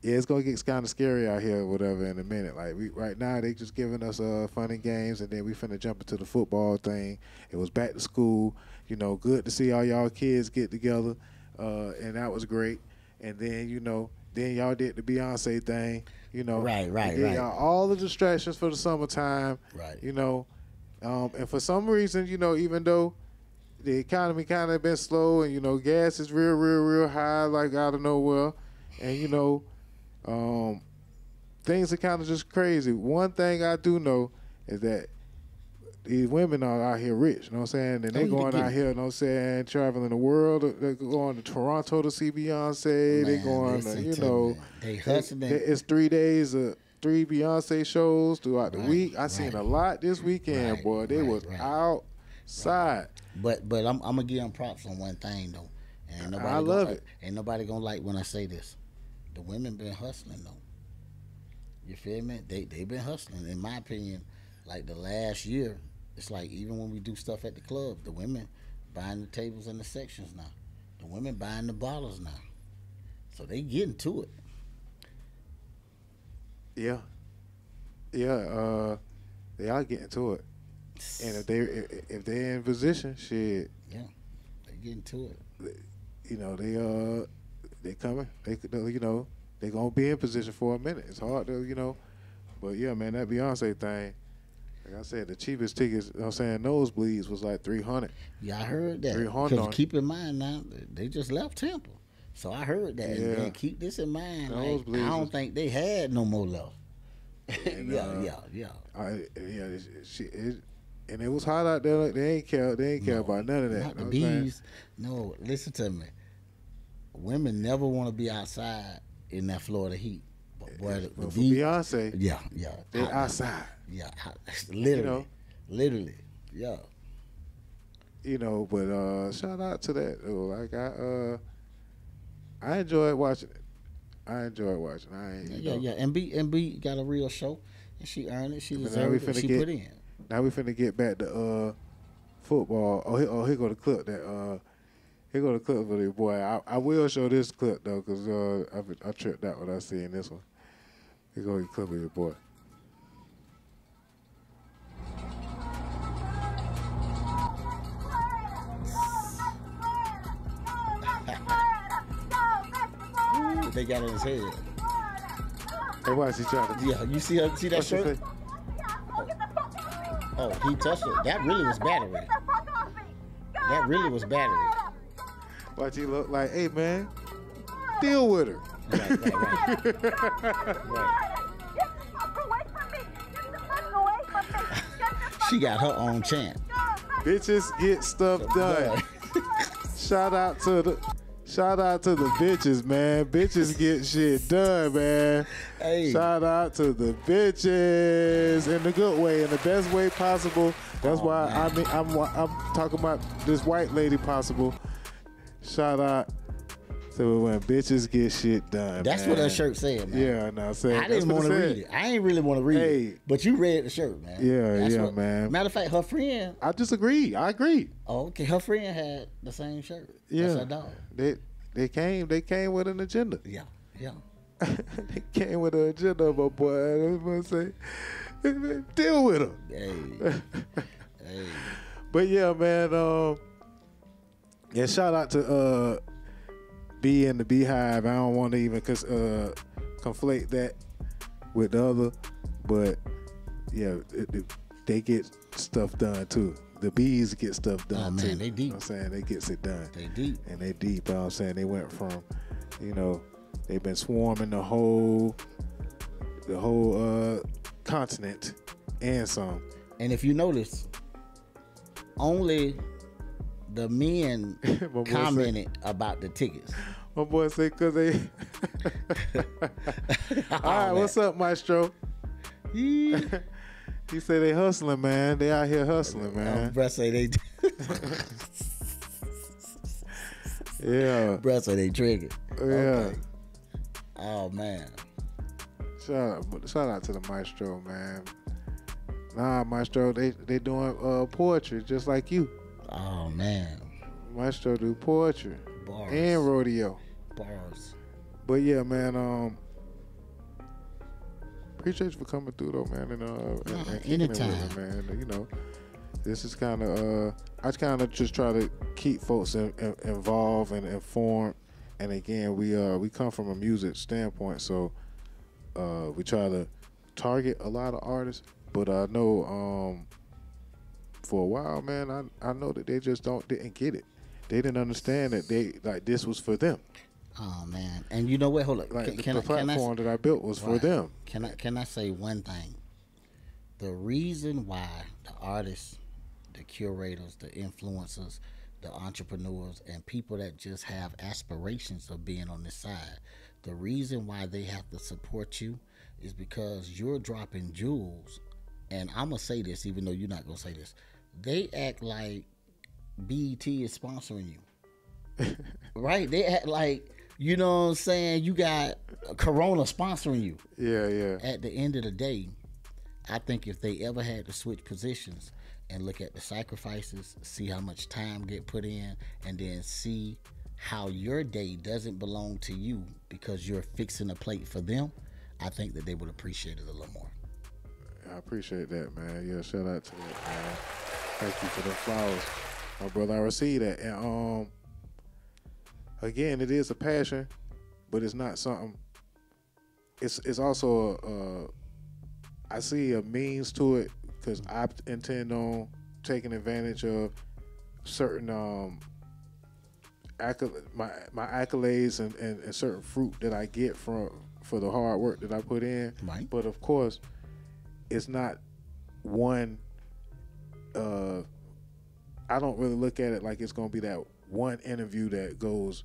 yeah, it's gonna get kind of scary out here or whatever in a minute. Like right now they just giving us funny games, and then we finna jump into the football thing. It was back to school. You know, good to see all y'all kids get together, and that was great. And then then y'all did the Beyonce thing. You know, right. Y'all all the distractions for the summertime. Right. You know, and for some reason, even though the economy kind of been slow, and gas is real high, like out of nowhere. And you know, things are kind of just crazy. One thing I do know is that these women are out here rich, you know what I'm saying? And they going out here, you know what I'm saying, traveling the world. They're going to Toronto to see Beyonce. They going to, you know, they hustling. It's 3 days of 3 Beyonce shows throughout the week. I seen a lot this weekend, boy. They was outside. But I'm gonna give them props on one thing though. And I love it. Ain't nobody gonna like when I say this. The women been hustling though. You feel me? They been hustling. In my opinion, like the last year, it's like even when we do stuff at the club, the women buying the tables and the sections now. The women buying the bottles now. So they getting to it. Yeah. Yeah, they are getting to it. And if they're in position, shit. Yeah, they getting to it. You know, they coming. They you know, they gonna be in position for a minute. It's hard to, you know. But yeah, man, that Beyonce thing, like I said, the cheapest tickets, you know what I'm saying, nosebleeds was like $300. Yeah, I heard that. Because keep in mind now, they just left Tampa. So I heard that. Yeah. And keep this in mind. Like, I don't think they had no more left. And, yeah. And it was hot out there. Like, they ain't care about none of that. Not the bees. No, listen to me. Women never want to be outside in that Florida heat. But boy, the for Beyonce, yeah, they're outside. Yeah, literally, you know? Literally, yeah. You know, but shout out to that though. Like I enjoyed watching it. Yeah. And B got a real show, and she earned it. She deserved it. She put in. Now we finna get back to football. Here go the clip that here go the clip for the boy. I will show this clip though, cause I tripped out when I seen this one. Here go the clip of your boy. They got in his head. Hey, watch, he trying to. Yeah, you see that shirt? Oh, he touched it. That really was battery. Watch, he look like, hey man, deal with her. Right. She got her own chant. Bitches get stuff done. Shout out to the bitches, man. Bitches get shit done, man. Hey. Shout out to the bitches in the good way, in the best way possible. That's why man. I'm talking about this white lady possible. Shout out to when bitches get shit done. That's man. what that shirt said, man. Yeah, no, I didn't want to read it. I ain't really want to read it. But you read the shirt, man. Yeah, man. Matter of fact, her friend. I disagree. I agree. Oh, okay. Her friend had the same shirt. Yeah. That's her dog. They came with an agenda. Yeah. They came with an agenda, my boy. I was gonna say, deal with them. Hey. But yeah, man. Yeah, shout out to B and the BeeHive. I don't want to even conflate that with the other, but yeah, they get stuff done too. The bees get stuff done too. They deep. You know what I'm saying? They gets it done. They deep. And they deep. You know what I'm saying? They went from, you know, they've been swarming the whole continent and some. And if you notice, only the men commented about the tickets. My boy said, because they... All right, what's up, Maestro? He said they hustling, man. They out here hustling, man. Bruh say they... Yeah. Bruh say they triggered. Yeah. Okay. Oh, man. Shout out to the Maestro, man. Nah, Maestro, they doing poetry just like you. Oh, man. Maestro do poetry. Bars. And rodeo. Bars. But yeah, man, appreciate you for coming through though, man, and kicking it with it, man. You know, this is kind of I kind of just try to keep folks involved and informed. And again, we come from a music standpoint, so we try to target a lot of artists. But I know for a while, man, I know that they just didn't get it. They didn't understand that this was for them. Oh man, and you know what? Hold on. Like the platform that I built was for them. Can I say one thing? The reason why the artists, the curators, the influencers, the entrepreneurs, and people that just have aspirations of being on this side, the reason why they have to support you is because you're dropping jewels. And I'm gonna say this, even though you're not gonna say this. They act like BET is sponsoring you, right? They act like, you know what I'm saying, you got Corona sponsoring you. Yeah, yeah. At the end of the day, I think if they ever had to switch positions and look at the sacrifices, see how much time get put in, and then see how your day doesn't belong to you because you're fixing a plate for them, I think that they would appreciate it a little more. I appreciate that, man. Yeah, shout out to that, man. Thank you for the flowers, my brother. I received that, and again, it is a passion, but it's not something. It's also I see a means to it because I intend on taking advantage of certain my accolades and certain fruit that I get for the hard work that I put in. Right. But of course, it's not one. I don't really look at it like it's gonna be that one interview that goes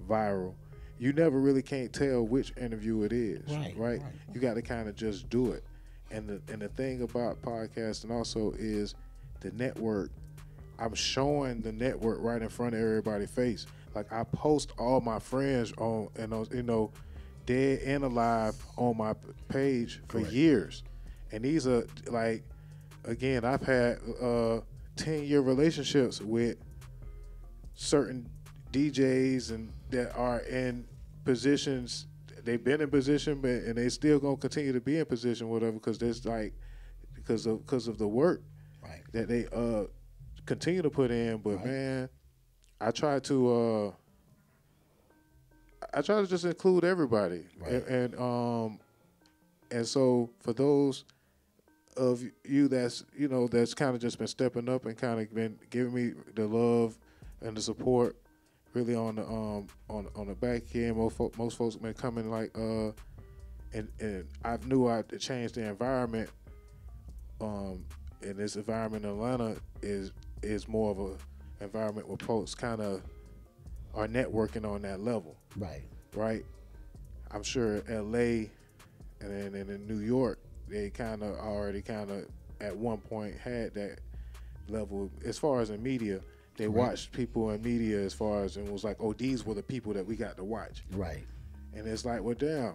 viral. You never really can't tell which interview it is, right? You got to kind of just do it. And the thing about podcasting also is the network. I'm showing the network right in front of everybody's face. Like I post all my friends on, and you know, dead and alive on my page for years. And these are like, again, I've had 10-year relationships with certain DJs and that are in positions. They've been in position, but and they still gonna continue to be in position, whatever, because there's like because of the work that they continue to put in. But man, I try to just include everybody, and so for those of you that's kind of just been stepping up and kind of been giving me the love and the support, really on the back end. Most folks have been coming like and I knew I had to change the environment. And this environment in Atlanta is more of a environment where folks kind of are networking on that level. Right. I'm sure LA and in New York, they kind of already at one point had that level as far as in media. They watched people in media as far as, and was like, oh, these were the people that we got to watch. And it's like, well, damn,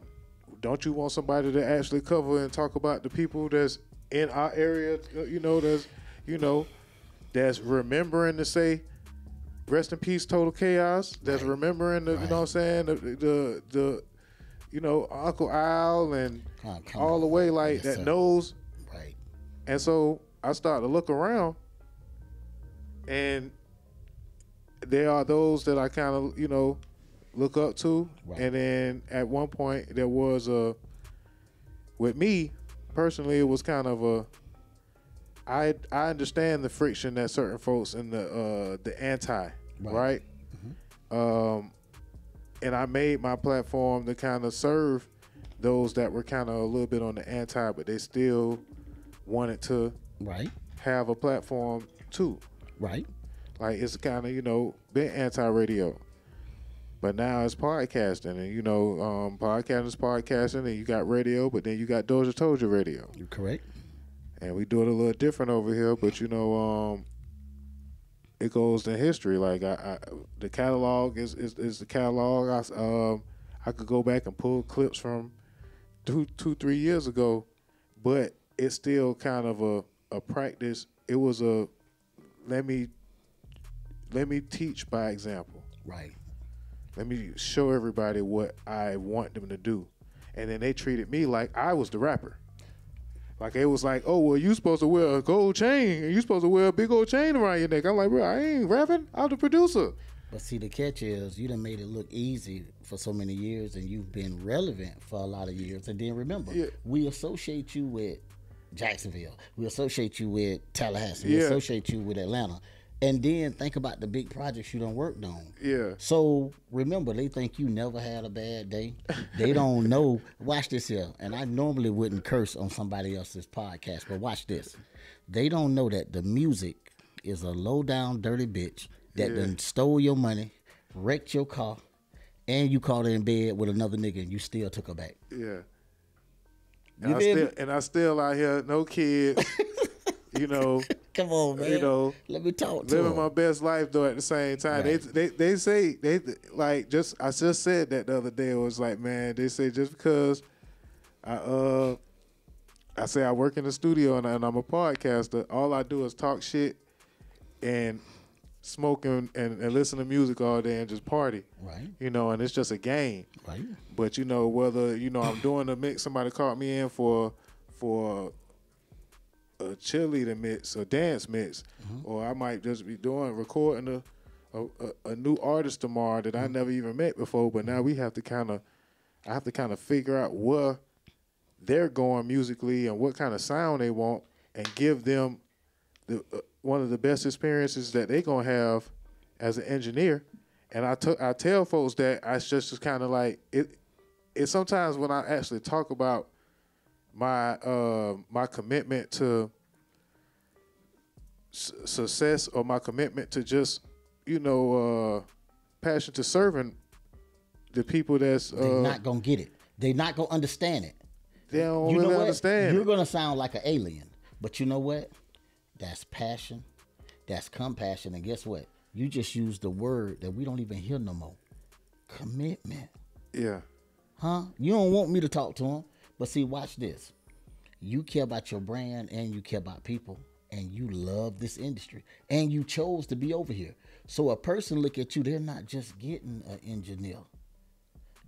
don't you want somebody to actually cover and talk about the people that's in our area, that's remembering to say, rest in peace, Total Chaos, that's remembering the, you know what I'm saying, the Uncle Al and all the way like that knows. And so I started to look around, and there are those that I kind of, look up to. And then at one point there was with me personally, it was kind of I understand the friction that certain folks in the anti, right? And I made my platform to kind of serve those that were kind of a little bit on the anti, but they still wanted to have a platform too. Like it's kind of, been anti-radio. But now it's podcasting, and podcasting is podcasting, and you got radio, but then you got DozhaToldya Radio. You're correct. And we do it a little different over here, but it goes in history. Like the catalog is the catalog. I could go back and pull clips from 3 years ago, but it's still kind of a practice. It was a let me teach by example. Let me show everybody what I want them to do. And then they treated me like I was the rapper. Like it was like, oh, well, you supposed to wear a gold chain, and you supposed to wear a big old chain around your neck. I'm like, bro, I ain't rapping. I'm the producer. But see, the catch is you done made it look easy for so many years, and you've been relevant for a lot of years. And then remember, we associate you with Jacksonville. We associate you with Tallahassee. We associate you with Atlanta. And then think about the big projects you done worked on. Yeah. So remember, they think you never had a bad day. They don't know. Watch this here. And I normally wouldn't curse on somebody else's podcast, but watch this. They don't know that the music is a low down, dirty bitch that done stole your money, wrecked your car, and you caught her in bed with another nigga and you still took her back. Yeah. You I still out here, no kids, you know. Come on, man. You know, let me talk to living him. my best life though. At the same time, Right. they say like just I just said that the other day. It was like, man, they say just because I say I work in the studio and I'm a podcaster, all I do is talk shit and smoke and listen to music all day and just party. Right. You know, and it's just a game. Right. But you know, whether I'm doing a mix, somebody called me in for a cheerleader mix, a dance mix, or I might just be recording a new artist tomorrow that I never even met before. But now I have to kind of figure out where they're going musically and what kind of sound they want, and give them the one of the best experiences that they're gonna have as an engineer. And I tell folks that I just kind of like it. It's sometimes when I actually talk about my commitment to success, or my commitment to just passion to serving the people that's they're not gonna get it. They're not gonna understand it. They don't really understand. You're gonna sound like an alien, but you know what? That's passion. That's compassion. And guess what? You just used the word that we don't even hear no more. Commitment. Yeah. Huh? You don't want me to talk to him. But see, watch this. You care about your brand and you care about people, and you love this industry, and you chose to be over here. So a person look at you, they're not just getting an engineer.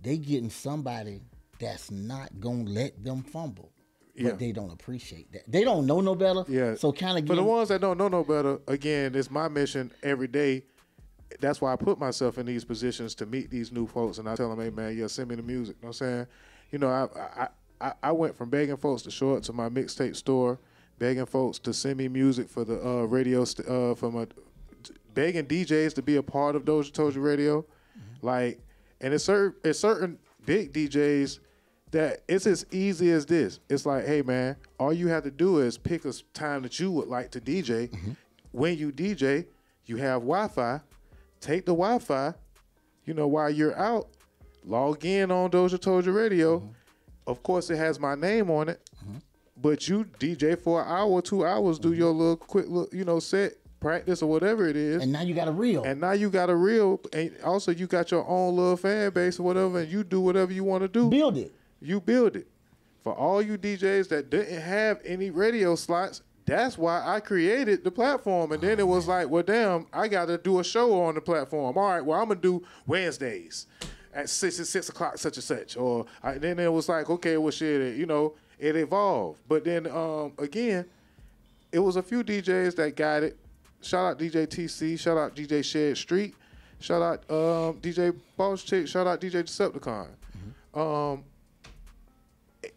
They getting somebody that's not going to let them fumble. But they don't appreciate that. They don't know no better. Yeah. So kind of for the ones that don't know no better, again, it's my mission every day. That's why I put myself in these positions to meet these new folks, and I tell them, hey man, send me the music. You know what I'm saying? You know, I went from begging folks to show up to my mixtape store, begging folks to send me music for the radio, begging DJs to be a part of DozhaToldya Radio, like, and it's certain big DJs that it's as easy as this. It's like, hey man, all you have to do is pick a time that you would like to DJ. When you DJ, you have Wi-Fi. Take the Wi-Fi, while you're out, log in on DozhaToldya Radio. Of course, it has my name on it, but you DJ for an hour, 2 hours, do your little quick, set, practice or whatever it is. And now you got a reel. And also you got your own little fan base or whatever, and you do whatever you want to do. Build it. You build it. For all you DJs that didn't have any radio slots, that's why I created the platform. And then it was like, well, damn, I got to do a show on the platform. All right, well, I'm going to do Wednesdays at 6 o'clock, such and such. Then it was like, okay, well, shit, it evolved. But then, again, it was a few DJs that got it. Shout out DJ TC. Shout out DJ Shed Street. Shout out DJ Boss Chick. Shout out DJ Decepticon.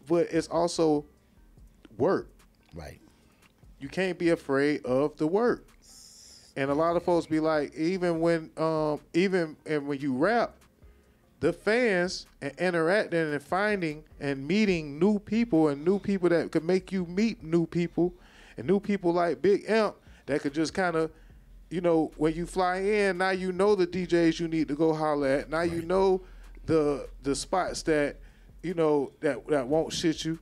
But it's also work. Right. You can't be afraid of the work. And a lot of folks be like, even when you rap, the fans and interacting and finding and meeting new people, and new people that could make you meet new people, and new people like Big Imp that could just kind of, when you fly in, now you know the DJs you need to go holler at. Now you know the spots that, that won't shit you.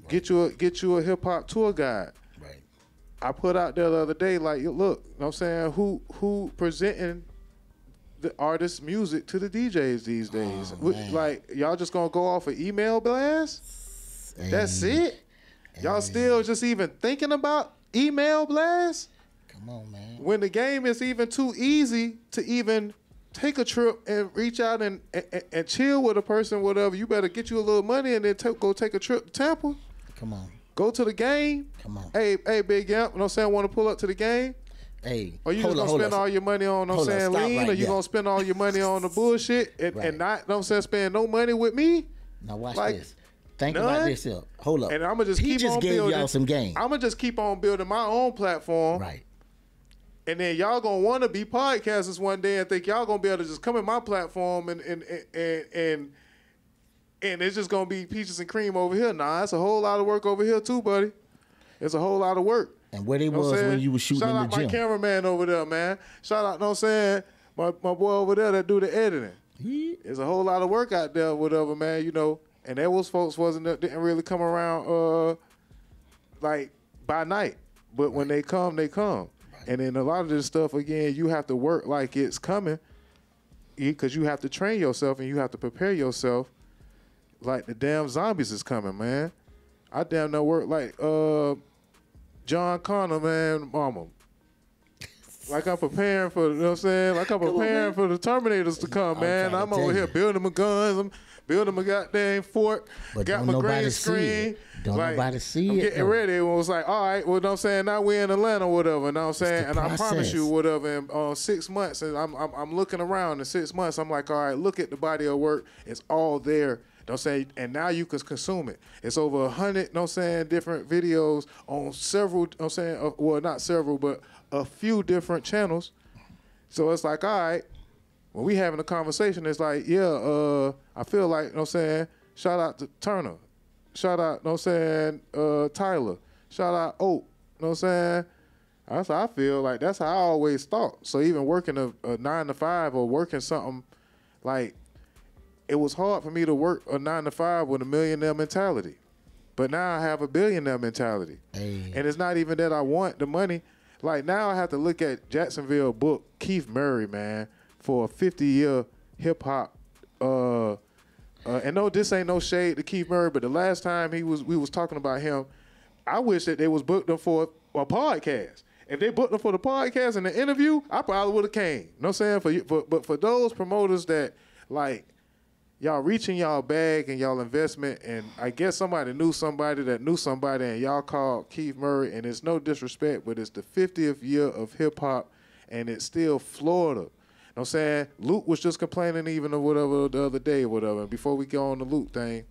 Get you a hip hop tour guide. Right. I put out there the other day, like, look, you know what I'm saying, who presenting the artist's music to the DJs these days? Like, y'all just gonna go off an email blast? That's it? Y'all still just even thinking about email blast? Come on, man. When the game is even too easy to even take a trip and reach out and chill with a person, whatever, you better get you a little money and then go take a trip to Tampa. Come on. Go to the game. Come on. Hey, Big Imp, you know what I'm saying, want to pull up to the game? Hey. Or you just going to spend all your money on, lean? Or you going to spend all your money on the bullshit and not, you know what I'm saying, spend no money with me? Now watch like, this. Think about this here. Hold up. And I'm gonna just he keep just on gave building. y'all some game. I'm gonna just keep on building my own platform. Right. And then y'all gonna want to be podcasters one day and think y'all gonna be able to just come in my platform and it's just gonna be peaches and cream over here. Nah, it's a whole lot of work over here too, buddy. It's a whole lot of work. And where they was when you was shooting Shout in the out gym. my cameraman over there, man. Shout out, know what I'm saying? My boy over there that do the editing. There's a whole lot of work out there, whatever, man. You know, and those folks didn't really come around like by night, but when they come, they come. And then a lot of this stuff, again, you have to work like it's coming because you have to train yourself and you have to prepare yourself like the damn zombies is coming, man. I damn know work like John Connor, man, mama. Like I'm preparing for, you know what I'm saying? Like I'm preparing for the Terminators to come, man. I'm over here building my guns. I'm building my goddamn fort. But got don't my green nobody see screen. it. Don't nobody see I'm it, getting though. ready. It was like, all right, well, you know what I'm saying? Now we're in Atlanta, whatever. You know what I'm saying? And I promise you, whatever, in 6 months, and I'm looking around in 6 months, I'm like, all right, look at the body of work. It's all there. You know what I'm saying? And now you can consume it. It's over 100, you know what I'm saying, different videos on several, you know what I'm saying, well, not several, but a few different channels. So it's like, all right, when we having a conversation, it's like, yeah, I feel like, you know what I'm saying, shout out to Turner. Shout out, you know what I'm saying, Tyler. Shout out Oak. You know what I'm saying? That's how I feel. Like, that's how I always thought. So even working a 9 to 5 or working something, like, it was hard for me to work a 9 to 5 with a millionaire mentality. But now I have a billionaire mentality. Hey. And it's not even that I want the money. Like, now I have to look at Jacksonville book Keith Murray, man, for a 50-year hip-hop. And no, this ain't no shade to Keith Murray, but the last time we was talking about him, I wish that they was booked him for a podcast. If they booked him for the podcast and the interview, I probably would have came. You know what I'm saying? But for those promoters that, like, y'all reaching y'all bag and y'all investment, and I guess somebody knew somebody that knew somebody, and y'all called Keith Murray, and it's no disrespect, but it's the 50th year of hip-hop, and it's still Florida. You know what I'm saying? Luke was just complaining even or whatever the other day or whatever. And before we go on the Luke thing,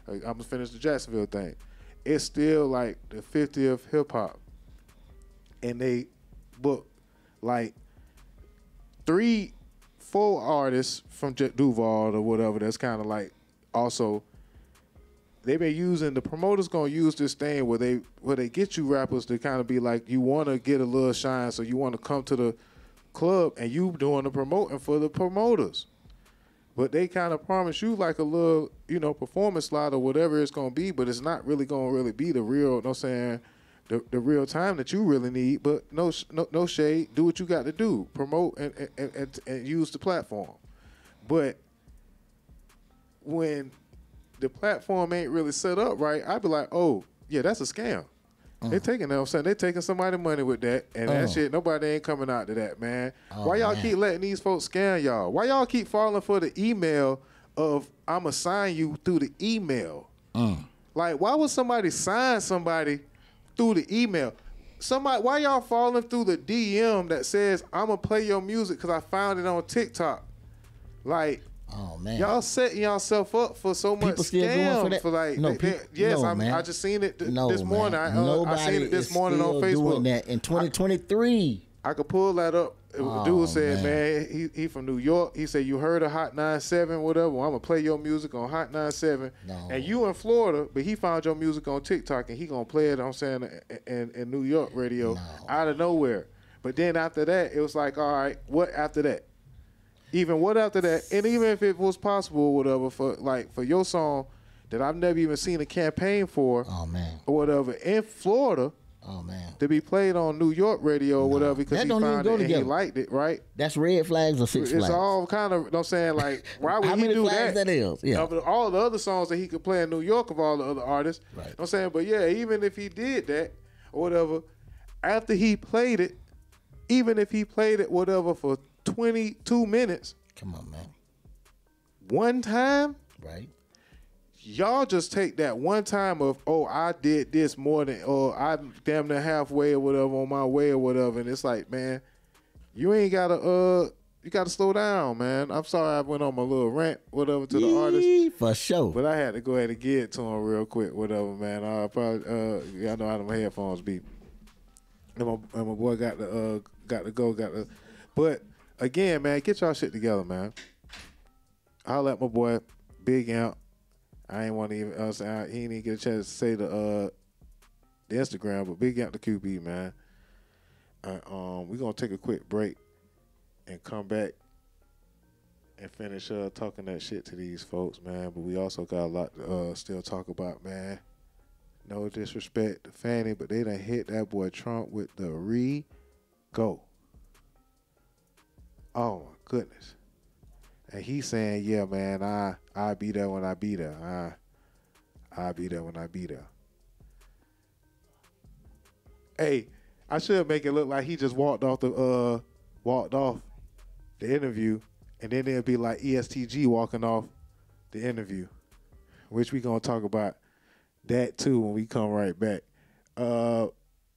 I'm going to finish the Jacksonville thing. It's still like the 50th hip-hop. And they book like 3-4 artists from Duval or whatever that's kind of like also, they've been using, the promoters going to use this thing where they get you rappers to kind of be like, you want to get a little shine, so you want to come to the club and you doing the promoting for the promoters. But they kind of promise you like a little, you know, performance slot or whatever it's going to be, but it's not really going to really be the real, you know what I'm saying, the real time that you really need. But no shade, do what you got to do, promote and use the platform. But when the platform ain't really set up right, I'd be like, oh, yeah, that's a scam. They taking, you know what I'm saying, they taking somebody's money with that, and that shit, nobody ain't coming out to that, man. Why y'all keep letting these folks scam y'all? Why y'all keep falling for the email of, I'ma sign you through the email? Like, why would somebody sign somebody through the email? Why y'all falling through the DM that says, I'ma play your music because I found it on TikTok? Like, oh man, y'all setting yourself up for so much scam for like. I just seen it this morning. I seen it this morning on Facebook. Doing that in 2023. I could pull that up. Dude said, man, he from New York. He said, you heard of Hot 97, whatever. Well, I'm gonna play your music on Hot 97. And you in Florida, but he found your music on TikTok and he gonna play it. I'm saying in New York radio out of nowhere. But then after that, it was like, all right, what after that? Even what after that, and even if it was possible or whatever for your song that I've never even seen a campaign for, or whatever in Florida, to be played on New York radio or whatever because he found it and he liked it, right? That's red flags or six flags. It's all kind of, you know what I'm saying, like, why would he do that? That is? Yeah. Of all the other songs that he could play in New York of all the other artists, right? You know what I'm saying, but yeah, even if he did that or whatever, after he played it, even if he played it whatever for 22 minutes. Come on, man. One time? Right. Y'all just take that one time of, oh, I did this more than, or I'm damn near halfway or whatever on my way or whatever. And it's like, man, you ain't got to You got to slow down, man. I'm sorry I went on my little rant, whatever, to the artist. For sure. But I had to go ahead and get it to him real quick, whatever, man. I probably, y'all know how them headphones be. And my boy got to go. But, again, man, get y'all shit together, man. I'll let my boy, Big Amp. I ain't want to even, he didn't get a chance to say the Instagram, but Big Amp the QB, man. We're going to take a quick break and come back and finish talking that shit to these folks, man. But we also got a lot to still talk about, man. No disrespect to Fani, but they done hit that boy Trump with the re-go. Oh, my goodness. And he's saying, yeah, man, I'll be there when I be there. I'll be there when I be there. Hey, I should make it look like he just walked off the interview, and then it'll be like ESTG walking off the interview, which we gonna talk about that too when we come right back.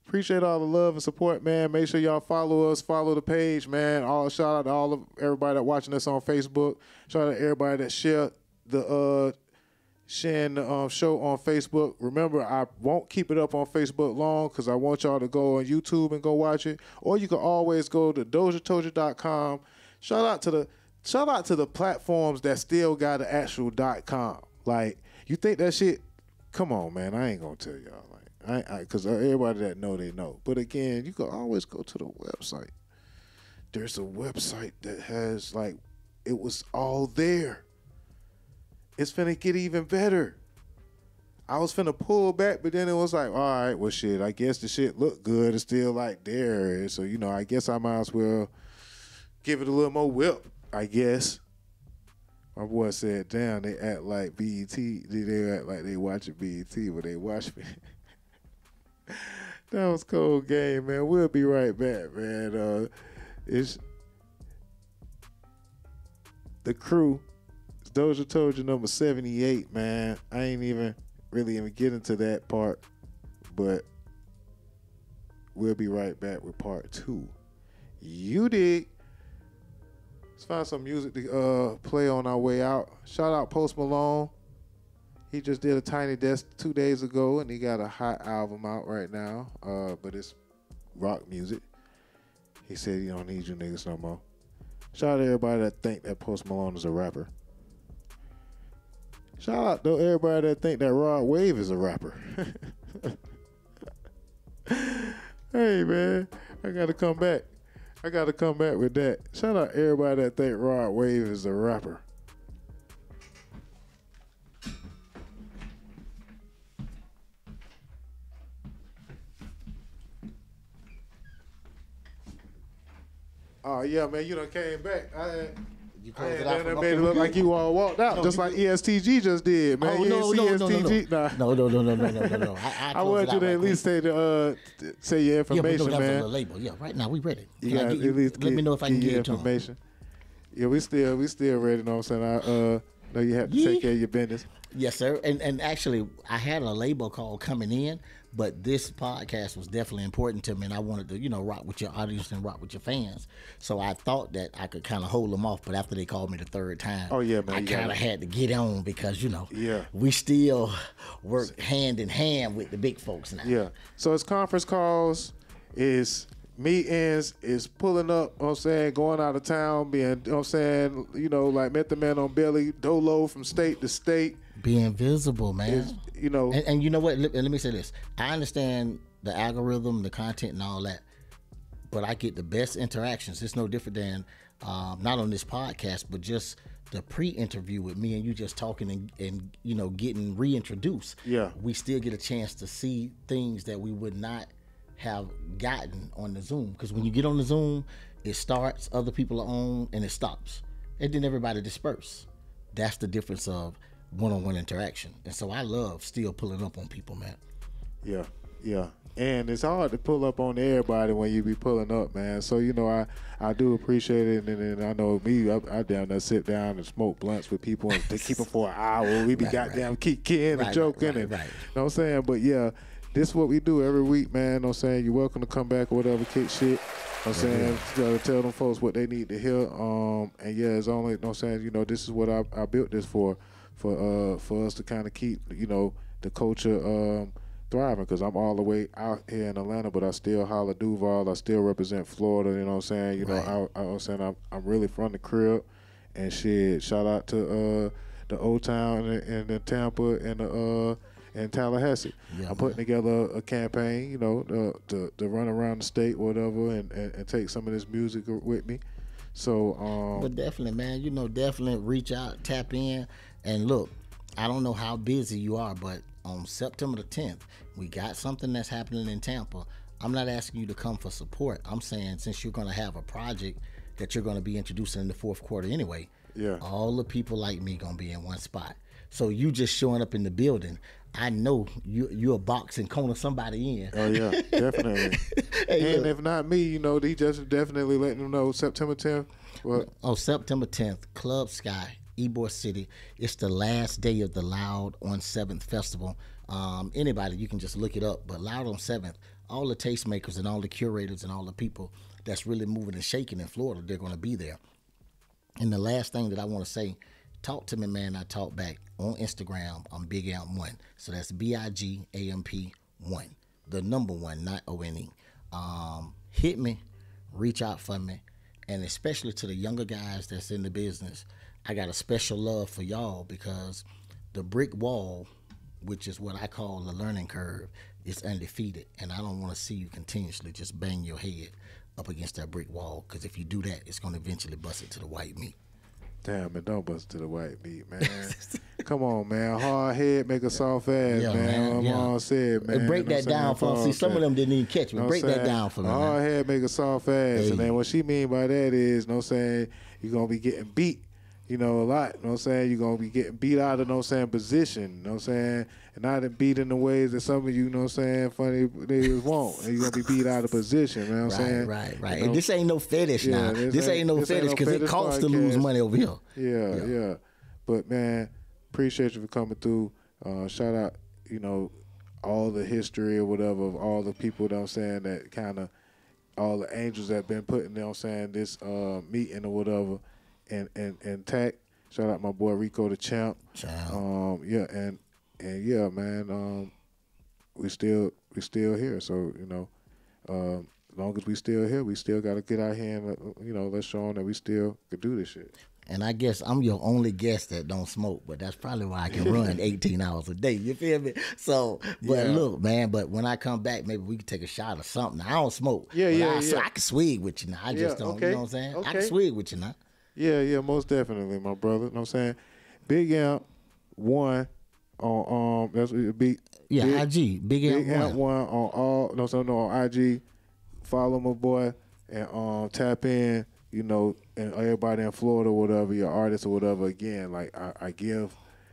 Appreciate all the love and support, man. Make sure y'all follow us, follow the page, man. Shout out to everybody that watching us on Facebook. Shout out to everybody that sharing the show on Facebook. Remember, I won't keep it up on Facebook long because I want y'all to go on YouTube and go watch it. Or you can always go to DozhaToldya.com. Shout out to the platforms that still got an actual .com. Like, you think that shit? Come on, man. I ain't gonna tell y'all. Like, because everybody that know, they know. But again, you can always go to the website. There's a website that has, like, it was all there. It's finna get even better. I was finna pull back, but then it was like, all right, well, shit, I guess the shit looked good. It's still like there. So, I guess I might as well give it a little more whip, I guess. My boy said, damn, they act like BET. They act like they watching BET, but they watch me. That was cold game, man. We'll be right back, man. It's the crew. It's DozhaToldya number 78, man. I ain't even really get into that part, but we'll be right back with part 2. You dig? Let's find some music to play on our way out. Shout out Post Malone. He just did a Tiny Desk 2 days ago, and he got a hot album out right now, but it's rock music. He said he don't need you niggas no more. Shout out to everybody that think that Post Malone is a rapper. Shout out to everybody that think that Rod Wave is a rapper. Hey, man, I got to come back. With that. Shout out everybody that think Rod Wave is a rapper. Oh, yeah, man, you done came back. You made it look like you all walked out, just like ESTG just did, man. Oh, you no. ESTG? No. I want you to at least say your information, that man. Was a label. Yeah, right now we ready. Let me know if I can get it to information. Yeah, we still ready. Know what I'm saying? I know you have to take care of your business. Yes, sir. And actually, I had a label call coming in, but this podcast was definitely important to me, and I wanted to, rock with your audience and rock with your fans. So I thought that I could kind of hold them off, but after they called me the third time, oh yeah, man, I kind of had to get on because yeah, we still work hand in hand with the big folks now. Yeah. So it's conference calls, is meetings, is pulling up, you know what I'm saying, going out of town, being, you know what I'm saying, like Met the Man on Belly, dolo from state to state. Being visible, man. And you know what? Let me say this. I understand the algorithm, the content, and all that, but I get the best interactions. It's no different than not on this podcast, but just the pre-interview with me and you just talking and getting reintroduced. Yeah. We still get a chance to see things that we would not have gotten on the Zoom. Because when you get on the Zoom, it starts, other people are on, and it stops. And then everybody disperse. That's the difference of one-on-one interaction. And so I love still pulling up on people, man. Yeah. And it's hard to pull up on everybody when you be pulling up, man. So, I do appreciate it. And then I know me, I down there sit down and smoke blunts with people and they keep them for an hour. We be goddamn kicking and joking. You know what I'm saying? But yeah, this is what we do every week, man. You know what I'm saying? You're welcome to come back or whatever, kick shit. You know what I'm saying? Tell them folks what they need to hear. And yeah, it's only, you know what I'm saying, this is what I built this for us to kind of keep, the culture thriving, because I'm all the way out here in Atlanta, but I still holler Duval. I still represent Florida, you know what I'm saying? I'm really from the crib. And shit, shout out to the Old Town and the Tampa and Tallahassee. Yeah, I'm putting together a campaign, to run around the state, whatever, and take some of this music with me. So, but definitely, man, definitely reach out, tap in, and look. I don't know how busy you are, but on September the 10th, we got something that's happening in Tampa. I'm not asking you to come for support. I'm saying since you're going to have a project that you're going to be introducing in the fourth quarter anyway, all the people like me going to be in one spot. So you just showing up in the building, I know you're a box and corner somebody in. Oh, yeah, definitely. Hey, and if not me, he just definitely letting them know September 10th. What? Oh, September 10th, Club Sky, Ybor City. It's the last day of the Loud on 7th Festival. Anybody, you can just look it up. But Loud on 7th, all the tastemakers and all the curators and all the people that's really moving and shaking in Florida, they're going to be there. And the last thing that I want to say, talk to me, man. I talk back on Instagram. I'm BigAmp1. So that's BIGAMP1. The number 1, not ONE. Hit me, reach out for me. And especially to the younger guys that's in the business, I got a special love for y'all, because the brick wall, which is what I call the learning curve, is undefeated. And I don't want to see you continuously just bang your head up against that brick wall, because if you do that, it's going to eventually bust it to the white meat. Damn, man, don't bust it to the white meat, man. Come on, man. Hard head make a soft ass, man. Mom said, man. Break that down for me. See, some of them didn't even catch me. Break that down for me, man. Hard head make a soft ass. Hey. And then what she mean by that is, you're going to be getting beat, a lot. You're going to be getting beat out of, position, and not beat in the ways that some of you, funny niggas won't. And you're going to be beat out of position, man. Right. And this ain't no fetish now. This ain't no fetish, because it costs to lose money over here. Yeah. But, man, appreciate you for coming through. Shout out, all the history or whatever of all the people, that kind of, all the angels that been putting, this meeting or whatever, and tack. Shout out my boy Rico the Champ. And yeah, man, we still here. So, as long as we still here, we still got to get out here and, let's show them that we still could do this shit. And I guess I'm your only guest that don't smoke, but that's probably why I can run 18 hours a day. You feel me? So, but look, man, but when I come back, maybe we can take a shot or something. I don't smoke. I can swig with you now. I just don't, you know what I'm saying? Okay. I can swig with you now. Yeah, most definitely, my brother. You know what I'm saying? BigAmp1 on that's what it be. Yeah, IG. BigAmp1 on all on IG. Follow my boy and tap in, and everybody in Florida, whatever, your artists or whatever, again, like I give, you know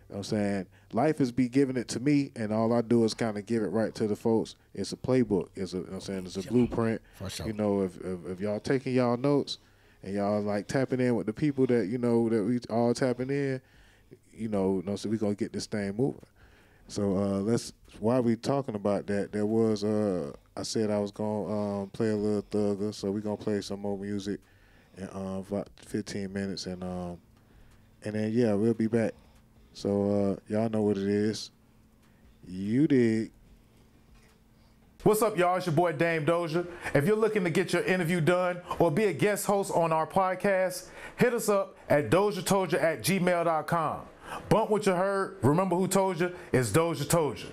what I'm saying, life is be giving it to me, and all I do is kind of give it right to the folks. It's a playbook. It's a blueprint. For sure. If y'all taking y'all notes and y'all like tapping in with the people that, that we all tapping in, so we gonna get this thing moving. So while we talking about that, there was I said I was gonna play a little Thugger, so we gonna play some more music in about 15 minutes, and then we'll be back. So y'all know what it is. You dig. What's up, y'all? It's your boy Dame Dozha. If you're looking to get your interview done or be a guest host on our podcast, hit us up at DozhaToldya.COM. Bump what you heard. Remember who told you? It's DozhaToldya.